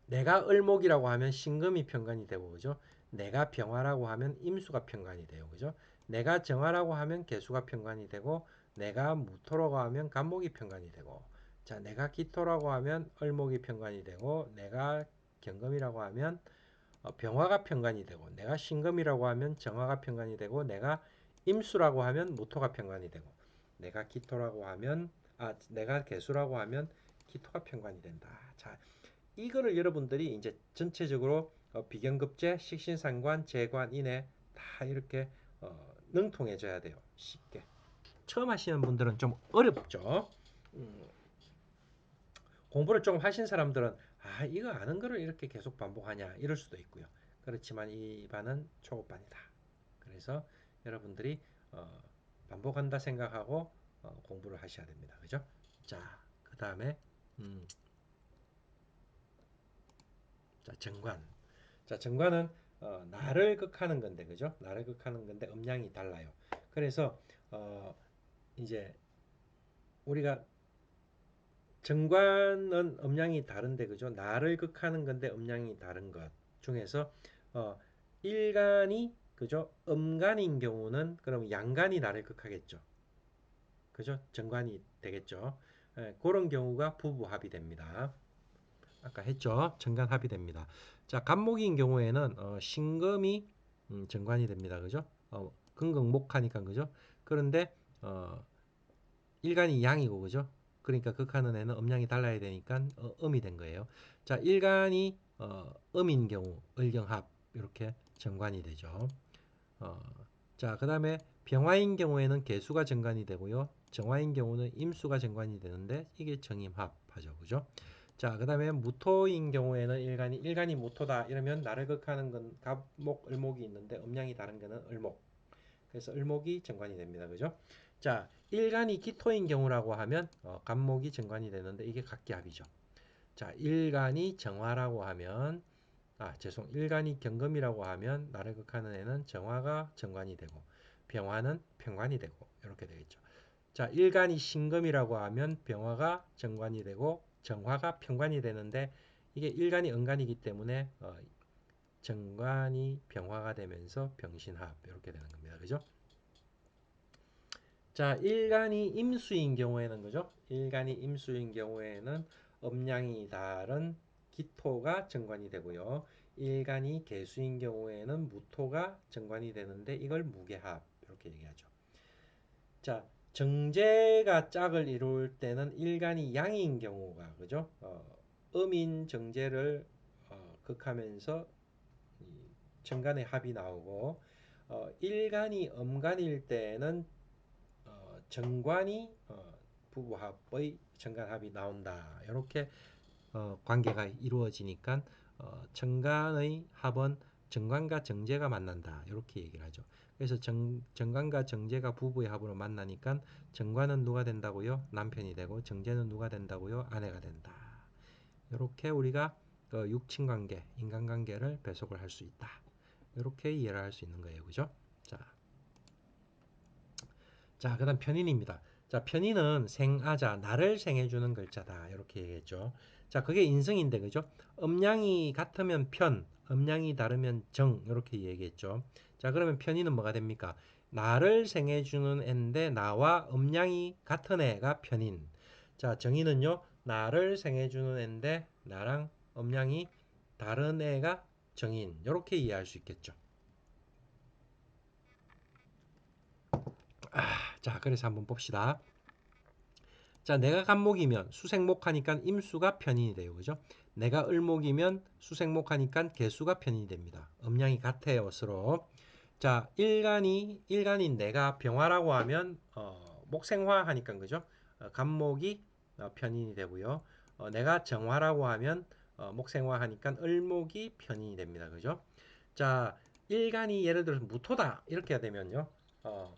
내가 을목이라고 하면 신금이 편관이 되고 그죠? 내가 병화라고 하면 임수가 편관이 돼요. 그죠? 내가 정화라고 하면 개수가 편관이 되고 내가 무토라고 하면 간목이 편관이 되고 자, 내가 기토라고 하면 을목이 편관이 되고, 내가 경금이라고 하면 병화가 편관이 되고, 내가 신금이라고 하면 정화가 편관이 되고, 내가 임수라고 하면 무토가 편관이 되고, 내가 기토라고 하면 내가 개수라고 하면 기토가 편관이 된다. 자, 이거를 여러분들이 이제 전체적으로 비견급제, 식신상관, 재관, 인해 다 이렇게 능통해져야 돼요. 쉽게. 처음 하시는 분들은 좀 어렵죠. 음, 공부를 좀 하신 사람들은 이거 아는 거를 이렇게 계속 반복하냐 이럴 수도 있고요. 그렇지만 이 반은 초급반이다. 그래서 여러분들이 어, 반복한다 생각하고 공부를 하셔야 됩니다. 그죠? 자, 그 다음에 음, 자, 정관. 자, 정관은 나를 극하는 건데, 그죠? 나를 극하는 건데 음량이 달라요. 그래서 어, 이제 우리가 정관은 음량이 다른데, 그죠? 나를 극하는 건데 음량이 다른 것 중에서 어, 일간이 그죠? 음간인 경우는 그럼 양간이 나를 극하겠죠. 그죠? 정관이 되겠죠. 그런 경우가 부부합이 됩니다. 아까 했죠. 정관 합의됩니다. 자, 간목인 경우에는 신금이 정관이 됩니다. 그죠? 금극목하니까 그죠? 그런데 일간이 양이고 그죠? 그러니까 극하는 애는 음양이 달라야 되니까 음이 된 거예요. 자, 일간이 음인 경우 을경합 이렇게 정관이 되죠. 어, 자, 그다음에 병화인 경우에는 개수가 정관이 되고요. 정화인 경우는 임수가 정관이 되는데 이게 정임합하죠. 그죠? 자, 그다음에 무토인 경우에는 일간이 무토다 이러면 나를 극하는 건 갑목, 을목이 있는데 음양이 다른 거는 을목. 그래서 을목이 정관이 됩니다. 그죠? 자, 일간이 기토인 경우라고 하면 갑목이 정관이 되는데 이게 각기합이죠. 자, 일간이 정화라고 하면 일간이 경금이라고 하면 나를 극하는 애는 정화가 정관이 되고 병화는 편관이 되고 이렇게 되겠죠. 자, 일간이 신금이라고 하면 병화가 정관이 되고 정화가 편관이 되는데 이게 일간이 은간이기 때문에 정관이 병화가 되면서 병신합 이렇게 되는 겁니다. 그죠? 자, 일간이 임수인 경우에는 그죠? 일간이 임수인 경우에는 음양이 다른 기토가 정관이 되고요. 일간이 개수인 경우에는 무토가 정관이 되는데 이걸 무게합 이렇게 얘기하죠. 자, 정제가 짝을 이룰 때는 일간이 양인 경우가 그죠? 음인 정제를 극하면서 정간의 합이 나오고 일간이 음간일 때는 정관이 부부합의 정관합이 나온다. 이렇게 관계가 이루어지니까 정관의 합은 정관과 정제가 만난다. 이렇게 얘기를 하죠. 그래서 정관과 정제가 부부의 합으로 만나니까 정관은 누가 된다고요? 남편이 되고 정제는 누가 된다고요? 아내가 된다. 이렇게 우리가 육친관계, 인간관계를 배속을 할 수 있다. 이렇게 이해를 할 수 있는 거예요. 그죠? 자, 그다음 편인입니다. 자, 편인은 생아자, 나를 생해주는 글자다. 이렇게 얘기했죠. 자, 그게 인성인데, 그죠? 음량이 같으면 편, 음량이 다르면 정, 이렇게 얘기했죠. 자, 그러면 편인은 뭐가 됩니까? 나를 생해주는 애인데, 나와 음량이 같은 애가 편인. 자, 정의는요, 나를 생해주는 애인데, 나랑 음량이 다른 애가 정인. 이렇게 이해할 수 있겠죠. 자, 그래서 한번 봅시다. 자, 내가 간목이면 수생목하니까 임수가 편인이 돼요. 그죠? 내가 을목이면 수생목하니까 개수가 편인이 됩니다. 음량이 같아요, 서로. 자, 일간인 내가 병화라고 하면 목생화 하니까 그죠? 간목이 편인이 되고요. 내가 정화라고 하면 목생화 하니까 을목이 편인이 됩니다. 그죠? 자, 일간이 예를 들어서 무토다 이렇게 되면요. 어,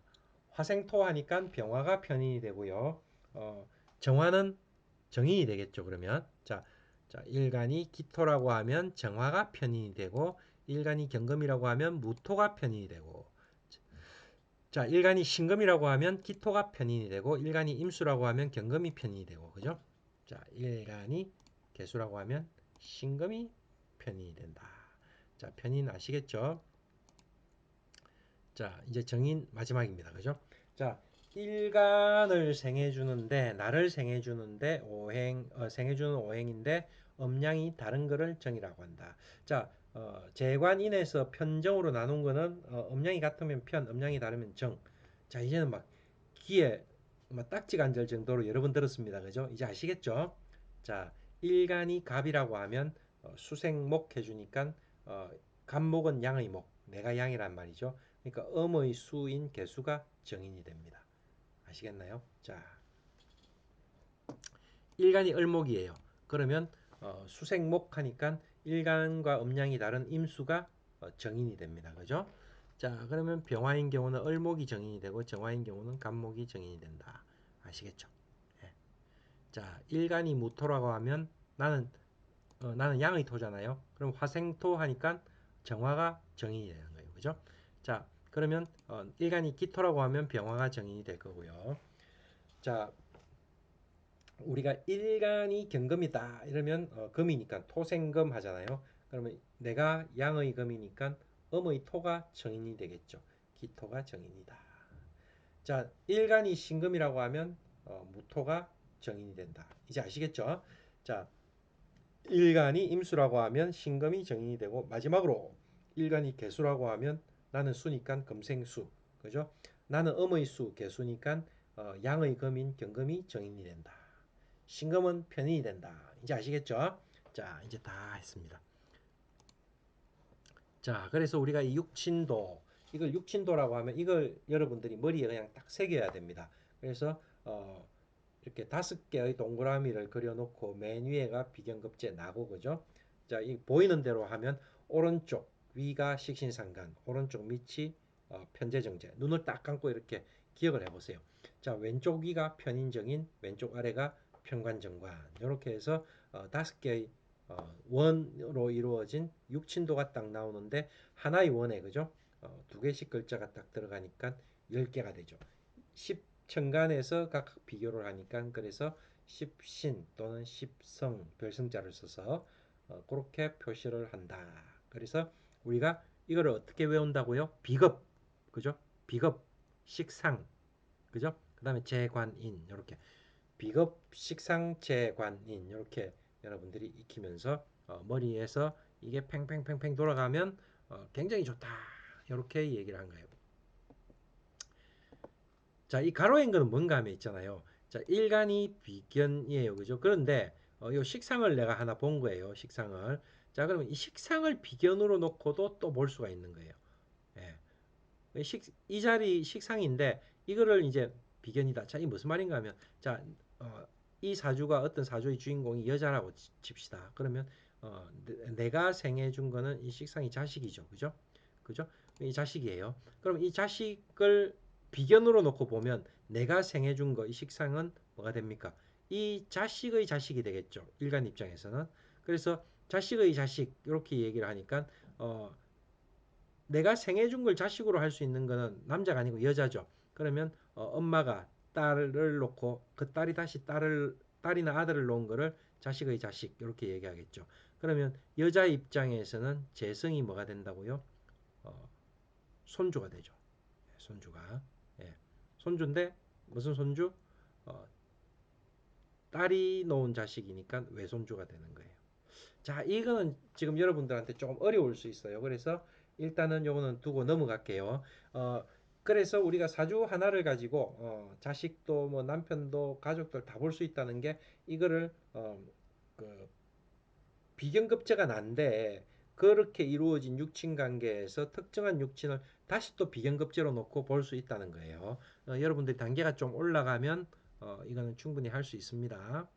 화생토 하니까 병화가 편인이 되고요. 정화는 정인이 되겠죠. 그러면 일간이 기토라고 하면 정화가 편인이 되고 일간이 경금이라고 하면 무토가 편인이 되고 자, 일간이 신금이라고 하면 기토가 편인이 되고 일간이 임수라고 하면 경금이 편인이 되고 그죠? 자, 일간이 개수라고 하면 신금이 편인이 된다. 자, 편인 아시겠죠? 자, 이제 정인 마지막입니다. 그죠? 자, 일간을 생해주는데 나를 생해주는데 생해주는 오행인데 음양이 다른 거를 정이라고 한다. 자, 재관인에서 편정으로 나눈 거는 음양이 같으면 편, 음양이 다르면 정. 자, 이제는 막 귀에 막 딱지가 앉을 정도로 여러 번 들었습니다. 그죠? 이제 아시겠죠? 자, 일간이 갑이라고 하면 수생목 해주니까 어, 갑목은 양의 목, 내가 양이란 말이죠. 그러니까 음의 수인 개수가 정인이 됩니다. 아시겠나요? 자, 일간이 을목이에요. 그러면 수생목 하니까 일간과 음양이 다른 임수가 정인이 됩니다. 그죠? 자, 그러면 병화인 경우는 을목이 정인이 되고 정화인 경우는 간목이 정인이 된다. 아시겠죠? 예. 자, 일간이 무토라고 하면 나는 양의 토잖아요. 그럼 화생토 하니까 정화가 정인이 되는 거예요. 그죠? 자, 그러면 일간이 기토라고 하면 병화가 정인이 될 거고요. 자, 우리가 일간이 경금이다 이러면 금이니까 토생금 하잖아요. 그러면 내가 양의 금이니까 음의 토가 정인이 되겠죠. 기토가 정인이다. 자, 일간이 신금이라고 하면 무토가 정인이 된다. 이제 아시겠죠? 자, 일간이 임수라고 하면 신금이 정인이 되고 마지막으로 일간이 개수라고 하면 나는 수니까 금생수. 그죠? 나는 음의 수 개수니까 양의 금인 경금이 정인이 된다. 신금은 편인이 된다. 이제 아시겠죠? 자, 이제 다 했습니다. 자, 그래서 우리가 이 육친도 이걸 육친도라고 하면 이걸 여러분들이 머리에 그냥 딱 새겨야 됩니다. 그래서 이렇게 5개의 동그라미를 그려놓고 맨 위에가 비견급제 나고 그죠? 자, 이 보이는 대로 하면 오른쪽 위가 식신상간, 오른쪽 밑이 편재정제. 눈을 딱 감고 이렇게 기억을 해보세요. 자, 왼쪽 위가 편인정인, 왼쪽 아래가 편관정관. 이렇게 해서 5개의 원으로 이루어진 육친도가 딱 나오는데 하나의 원에 그죠? 2개씩 글자가 딱 들어가니까 10개가 되죠. 10천간에서 각각 비교를 하니까 그래서 십신 또는 십성 별성자를 써서 그렇게 표시를 한다. 그래서 우리가 이거를 어떻게 외운다고요? 비급, 그죠? 비급, 식상, 그죠? 그 다음에 재관인 이렇게 비급, 식상, 재관인 이렇게 여러분들이 익히면서 머리에서 이게 팽팽팽팽 돌아가면 굉장히 좋다. 이렇게 얘기를 한 거예요. 자, 이 가로인 거는 뭔가 하면 있잖아요. 자, 일간이 비견이에요. 그죠? 그런데 이 식상을 내가 하나 본 거예요. 식상을. 자, 그러면 이 식상을 비견으로 놓고도 또 볼 수가 있는 거예요. 예. 이 자리 식상인데 이거를 이제 비견이다. 자, 이 무슨 말인가 하면 자, 이 사주가 어떤 사주의 주인공이 여자라고 칩시다. 그러면 내가 생해 준 거는 이 식상이 자식이죠. 그죠? 그죠? 이 자식이에요. 그럼 이 자식을 비견으로 놓고 보면 내가 생해 준 거 이 식상은 뭐가 됩니까? 이 자식의 자식이 되겠죠. 일간 입장에서는. 그래서 자식의 자식 이렇게 얘기를 하니까 내가 생해 준 걸 자식으로 할 수 있는 거는 남자가 아니고 여자죠. 그러면 엄마가 딸을 놓고 그 딸이 다시 딸이나 아들을 놓은 거를 자식의 자식 이렇게 얘기하겠죠. 그러면 여자 입장에서는 재성이 뭐가 된다고요? 어, 손주가 되죠. 손주가. 예. 손주인데 무슨 손주? 어, 딸이 놓은 자식이니까 외손주가 되는 거예요. 자, 이거는 지금 여러분들한테 조금 어려울 수 있어요. 그래서 일단은 요거는 두고 넘어갈게요. 어, 그래서 우리가 사주 하나를 가지고 자식도 뭐 남편도 가족들 다 볼 수 있다는 게 이거를 그 비견급제가 난데 그렇게 이루어진 육친 관계에서 특정한 육친을 다시 또 비견급제로 놓고 볼 수 있다는 거예요. 여러분들이 단계가 좀 올라가면 이거는 충분히 할 수 있습니다.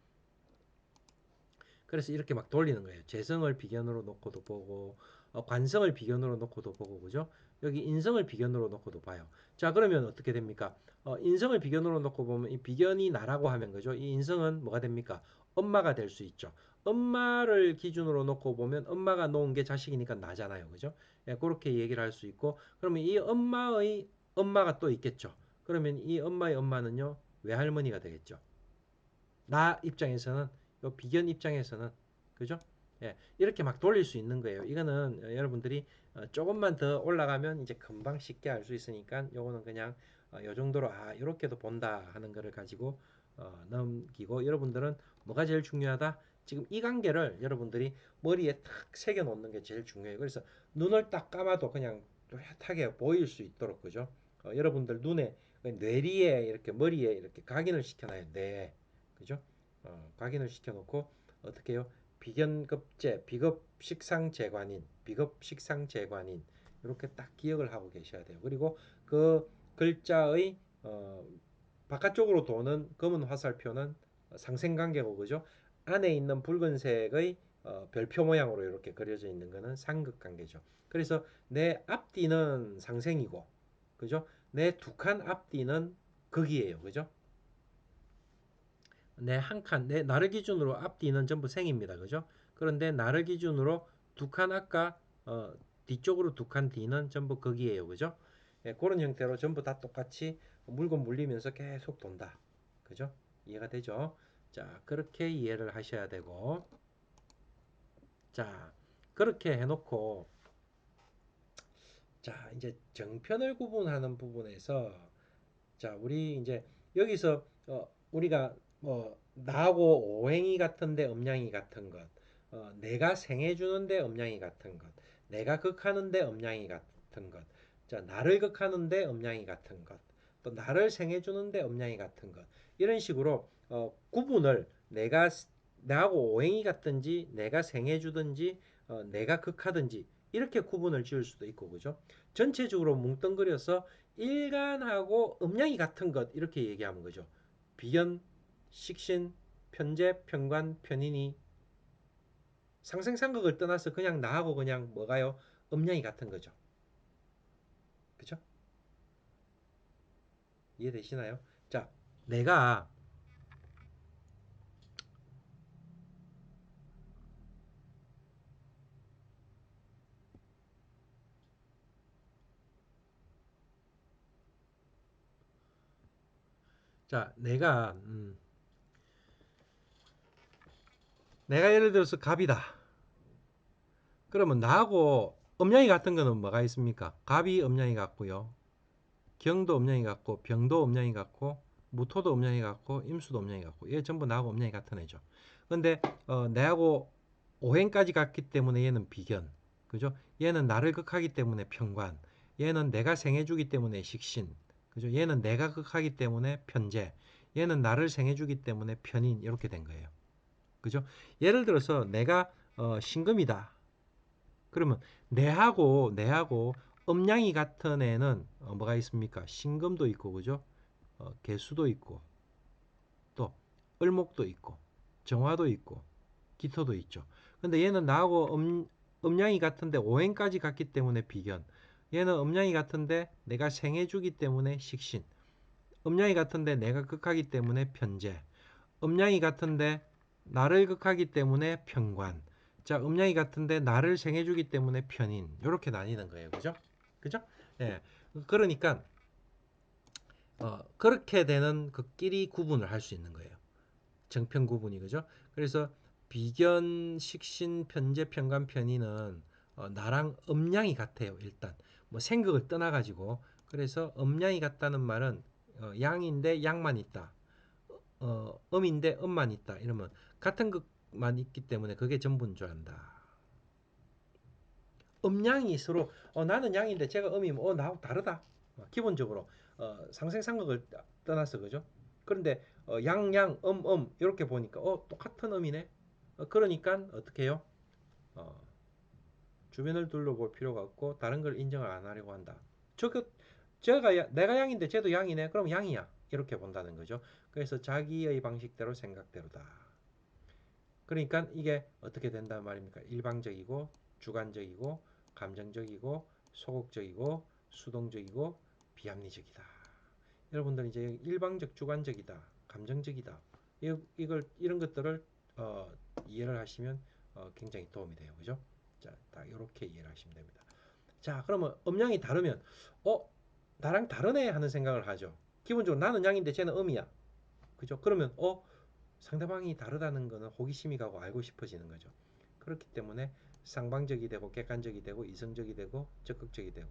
그래서 이렇게 막 돌리는 거예요. 재성을 비견으로 놓고도 보고 관성을 비견으로 놓고도 보고 그죠? 여기 인성을 비견으로 놓고도 봐요. 자, 그러면 어떻게 됩니까? 인성을 비견으로 놓고 보면 이 비견이 나라고 하면 그죠? 이 인성은 뭐가 됩니까? 엄마가 될 수 있죠. 엄마를 기준으로 놓고 보면 엄마가 놓은 게 자식이니까 나잖아요. 그죠? 예, 그렇게 얘기를 할 수 있고 그러면 이 엄마의 엄마가 또 있겠죠. 그러면 이 엄마의 엄마는요. 외할머니가 되겠죠. 나 입장에서는 요 비견 입장에서는 그죠? 예, 이렇게 막 돌릴 수 있는 거예요. 이거는 여러분들이 조금만 더 올라가면 이제 금방 쉽게 알 수 있으니까 요거는 그냥 요 정도로 이렇게도 본다 하는 거를 가지고 넘기고 여러분들은 뭐가 제일 중요하다? 지금 이 관계를 여러분들이 머리에 탁 새겨 놓는 게 제일 중요해요. 그래서 눈을 딱 감아도 그냥 뚜렷하게 보일 수 있도록 그죠? 여러분들 눈에 뇌리에 이렇게 머리에 이렇게 각인을 시켜놔요. 뇌 그죠? 각인을 시켜놓고 어떻게 해요? 비견급제, 비급식상제관인, 비급식상제관인 이렇게 딱 기억을 하고 계셔야 돼요. 그리고 그 글자의 바깥쪽으로 도는 검은 화살표는 상생관계고 그죠? 안에 있는 붉은색의 별표 모양으로 이렇게 그려져 있는 거는 상극관계죠. 그래서 내 앞뒤는 상생이고 그죠? 내 두 칸 앞뒤는 극이에요. 그죠? 내 한 칸, 내 나를 기준으로 앞뒤는 전부 생입니다. 그죠? 그런데 나를 기준으로 두 칸 아까 뒤쪽으로 두 칸 뒤는 전부 극이에요. 그죠? 예, 그런 형태로 전부 다 똑같이 물건 물리면서 계속 돈다. 그죠? 이해가 되죠? 자, 그렇게 이해를 하셔야 되고, 자, 그렇게 해놓고, 자, 이제 정편을 구분하는 부분에서 자, 우리 이제 여기서 우리가 뭐 나하고 오행이 같은데 음양이 같은 것, 내가 생해주는데 음양이 같은 것, 내가 극하는데 음양이 같은 것, 자, 나를 극하는데 음양이 같은 것, 또 나를 생해주는데 음양이 같은 것, 이런 식으로 구분을 나하고 오행이 같든지, 내가 생해주든지, 내가 극하든지 이렇게 구분을 지을 수도 있고, 그죠? 전체적으로 뭉뚱그려서 일간하고 음양이 같은 것 이렇게 얘기하는 거죠. 비견, 식신, 편재, 편관, 편인이 상생상극을 떠나서 그냥 나하고 그냥 뭐가요? 음양이 같은 거죠. 그죠? 이해되시나요? 자, 내가 자, 내가 예를 들어서 갑이다. 그러면 나하고 음양이 같은 거는 뭐가 있습니까? 갑이 음양이 같고요. 경도 음양이 같고 병도 음양이 같고 무토도 음양이 같고 임수도 음양이 같고 얘 전부 나하고 음양이 같은 애죠. 근데 내하고 오행까지 같기 때문에 얘는 비견, 그죠? 얘는 나를 극하기 때문에 편관, 얘는 내가 생해주기 때문에 식신, 그죠? 얘는 내가 극하기 때문에 편재, 얘는 나를 생해주기 때문에 편인 이렇게 된 거예요, 그죠? 예를 들어서 내가 신금이다. 그러면 내하고 음양이 같은 애는 뭐가 있습니까? 신금도 있고 그죠? 개수도 있고 또 을목도 있고 정화도 있고 기토도 있죠. 근데 얘는 나하고 음양이 같은데 오행까지 같기 때문에 비견. 얘는 음양이 같은데 내가 생해주기 때문에 식신. 음양이 같은데 내가 극하기 때문에 편재. 음양이 같은데 나를 극하기 때문에 편관. 자, 음양이 같은데 나를 생해주기 때문에 편인. 이렇게 나뉘는 거예요. 그죠? 그죠? 예. 그러니까 그렇게 되는 그끼리 구분을 할 수 있는 거예요. 정편 구분이 그죠? 그래서 비견, 식신, 편재, 편관, 편의는 나랑 음양이 같아요. 일단 뭐 생각을 떠나가지고 그래서 음양이 같다는 말은 양인데 양만 있다. 음인데 음만 있다. 이러면 같은 것만 있기 때문에 그게 전부인 줄 안다. 음양이 서로 나는 양인데 제가 음이면 나하고 다르다. 기본적으로 상생상극을 떠나서 그죠? 그런데 양양 이렇게 보니까 똑같은 음이네. 그러니까 어떻게 해요? 어, 주변을 둘러볼 필요가 없고 다른 걸 인정을 안 하려고 한다. 저거 내가 양인데 쟤도 양이네. 그럼 양이야. 이렇게 본다는 거죠. 그래서 자기의 방식대로 생각대로다. 그러니까 이게 어떻게 된단 말입니까? 일방적이고 주관적이고 감정적이고 소극적이고 수동적이고 비합리적이다. 여러분들 이제 일방적 주관적이다. 감정적이다. 이걸 이런 것들을 어, 이해를 하시면 굉장히 도움이 돼요. 그죠? 자, 딱 이렇게 이해를 하시면 됩니다. 자, 그러면 음양이 다르면 어, 나랑 다르네 하는 생각을 하죠. 기본적으로 나는 양인데 쟤는 음이야. 그죠? 그러면 상대방이 다르다는 거는 호기심이 가고 알고 싶어지는 거죠. 그렇기 때문에 상방적이 되고 객관적이 되고 이성적이 되고 적극적이 되고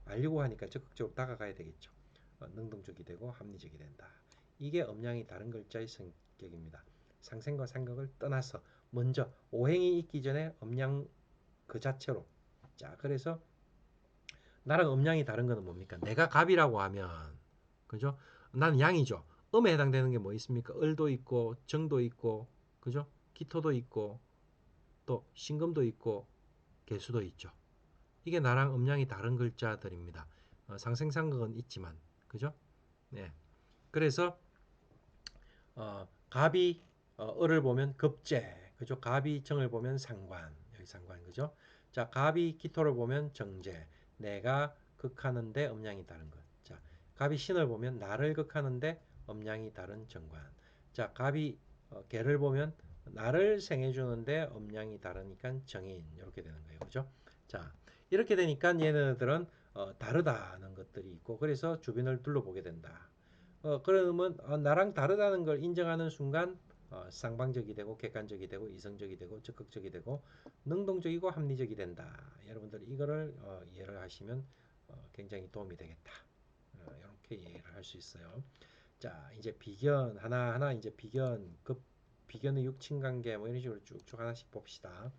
알려고 하니까 적극적으로 다가가야 되겠죠. 능동적이 되고 합리적이 된다. 이게 음양이 다른 글자의 성격입니다. 상생과 상극을 떠나서 먼저 오행이 있기 전에 음양 그 자체로. 자, 그래서 나랑 음양이 다른 거는 뭡니까? 내가 갑이라고 하면, 그죠? 나는 양이죠. 음에 해당되는 게 뭐 있습니까? 을도 있고, 정도 있고, 그죠? 기토도 있고, 또 신금도 있고, 개수도 있죠. 이게 나랑 음양이 다른 글자들입니다. 상생상극은 있지만, 그죠? 네. 그래서 갑이 을을 보면 급제, 그죠? 갑이 정을 보면 상관, 여기 상관, 그죠? 자, 갑이 기토를 보면 정제, 내가 극하는데 음양이 다른 것. 자, 갑이 신을 보면 나를 극하는데 음양이 다른 정관. 자, 갑이 개를 보면 나를 생해주는데 음양이 다르니까 정인, 이렇게 되는 거예요, 그죠? 자, 이렇게 되니까 얘네들은 다르다는 것들이 있고, 그래서 주변을 둘러보게 된다. 그러면 나랑 다르다는 걸 인정하는 순간 쌍방적이 되고 객관적이 되고 이성적이 되고 적극적이 되고 능동적이고 합리적이 된다. 여러분들 이거를 이해를 하시면 굉장히 도움이 되겠다. 이렇게 이해를 할 수 있어요. 자, 이제 비견 하나하나 이제 비견 급 비견의 육친관계 뭐 이런 식으로 쭉쭉 하나씩 봅시다.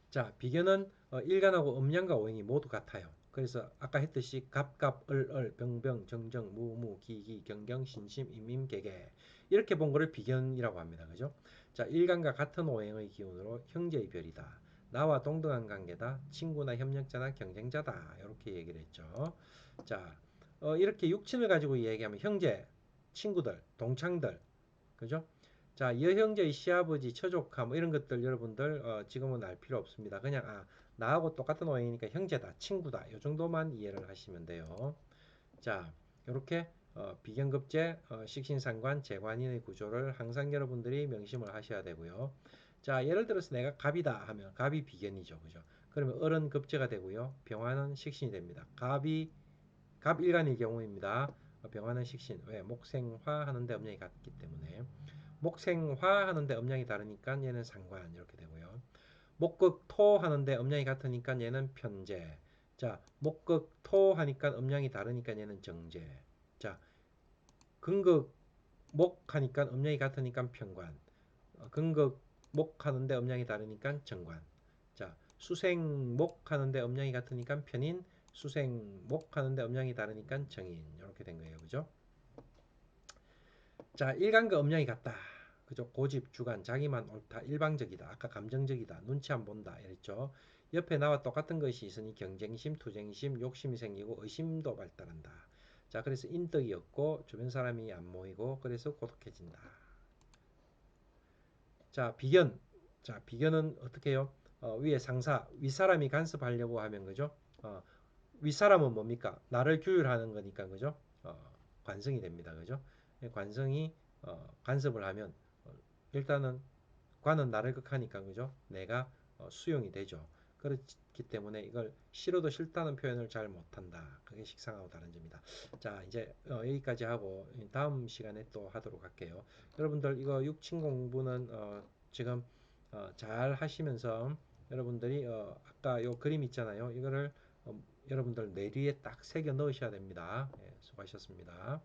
자, 비견은 일간하고 음양과 오행이 모두 같아요. 그래서 아까 했듯이 갑갑, 을을, 병병, 정정, 무무, 기기, 경경, 신심, 임임, 계계 이렇게 본 거를 비견이라고 합니다. 그죠? 자, 일간과 같은 오행의 기운으로 형제의 별이다. 나와 동등한 관계다. 친구나 협력자나 경쟁자다. 이렇게 얘기를 했죠. 자, 이렇게 육친을 가지고 얘기하면 형제, 친구들, 동창들, 그죠? 자, 여형제의 시아버지, 처조카 뭐 이런 것들 여러분들 지금은 알 필요 없습니다. 그냥 나하고 똑같은 오행이니까 형제다, 친구다. 이 정도만 이해를 하시면 돼요. 자, 이렇게 비견급제, 식신상관, 재관인의 구조를 항상 여러분들이 명심을 하셔야 되고요. 자, 예를 들어서 내가 갑이다 하면 갑이 비견이죠. 그죠? 그러면 을은 급제가 되고요. 병화는 식신이 됩니다. 갑일간일 경우입니다. 병화는 식신. 왜? 목생화 하는데 음양이 같기 때문에. 목생화 하는데 음양이 다르니까 얘는 상관 이렇게 되고요. 목극토 하는데 음양이 같으니까 얘는 편제. 자, 목극토 하니까 음양이 다르니까 얘는 정제. 자, 금극목 하니까 음양이 같으니까 편관. 금극목 하는데 음양이 다르니까 정관. 자, 수생목 하는데 음양이 같으니까 편인. 수생목 하는데 음양이 다르니까 정인. 이렇게 된 거예요. 그죠? 자, 일간과 음양이 같다. 그죠? 고집, 주관, 자기만 옳다, 일방적이다. 아까 감정적이다, 눈치 안 본다. 이랬죠. 옆에 나와 똑같은 것이 있으니 경쟁심, 투쟁심, 욕심이 생기고 의심도 발달한다. 자, 그래서 인덕이 없고 주변 사람이 안 모이고 그래서 고독해진다. 자, 비견. 자, 비견은 어떻게 해요? 위에 상사, 윗사람이 간섭하려고 하면 그죠? 윗사람은 뭡니까? 나를 규율하는 거니까 그죠? 관성이 됩니다. 그죠? 관성이 간섭을 하면 일단은 관은 나를 극하니까 그죠? 내가 수용이 되죠. 그렇기 때문에 이걸 싫어도 싫다는 표현을 잘 못한다. 그게 식상하고 다른 점이다. 자, 이제 여기까지 하고 다음 시간에 또 하도록 할게요. 여러분들 이거 육친 공부는 지금 잘 하시면서 여러분들이 아까 요 그림 있잖아요. 이거를 여러분들 뇌리에 딱 새겨 넣으셔야 됩니다. 예, 수고하셨습니다.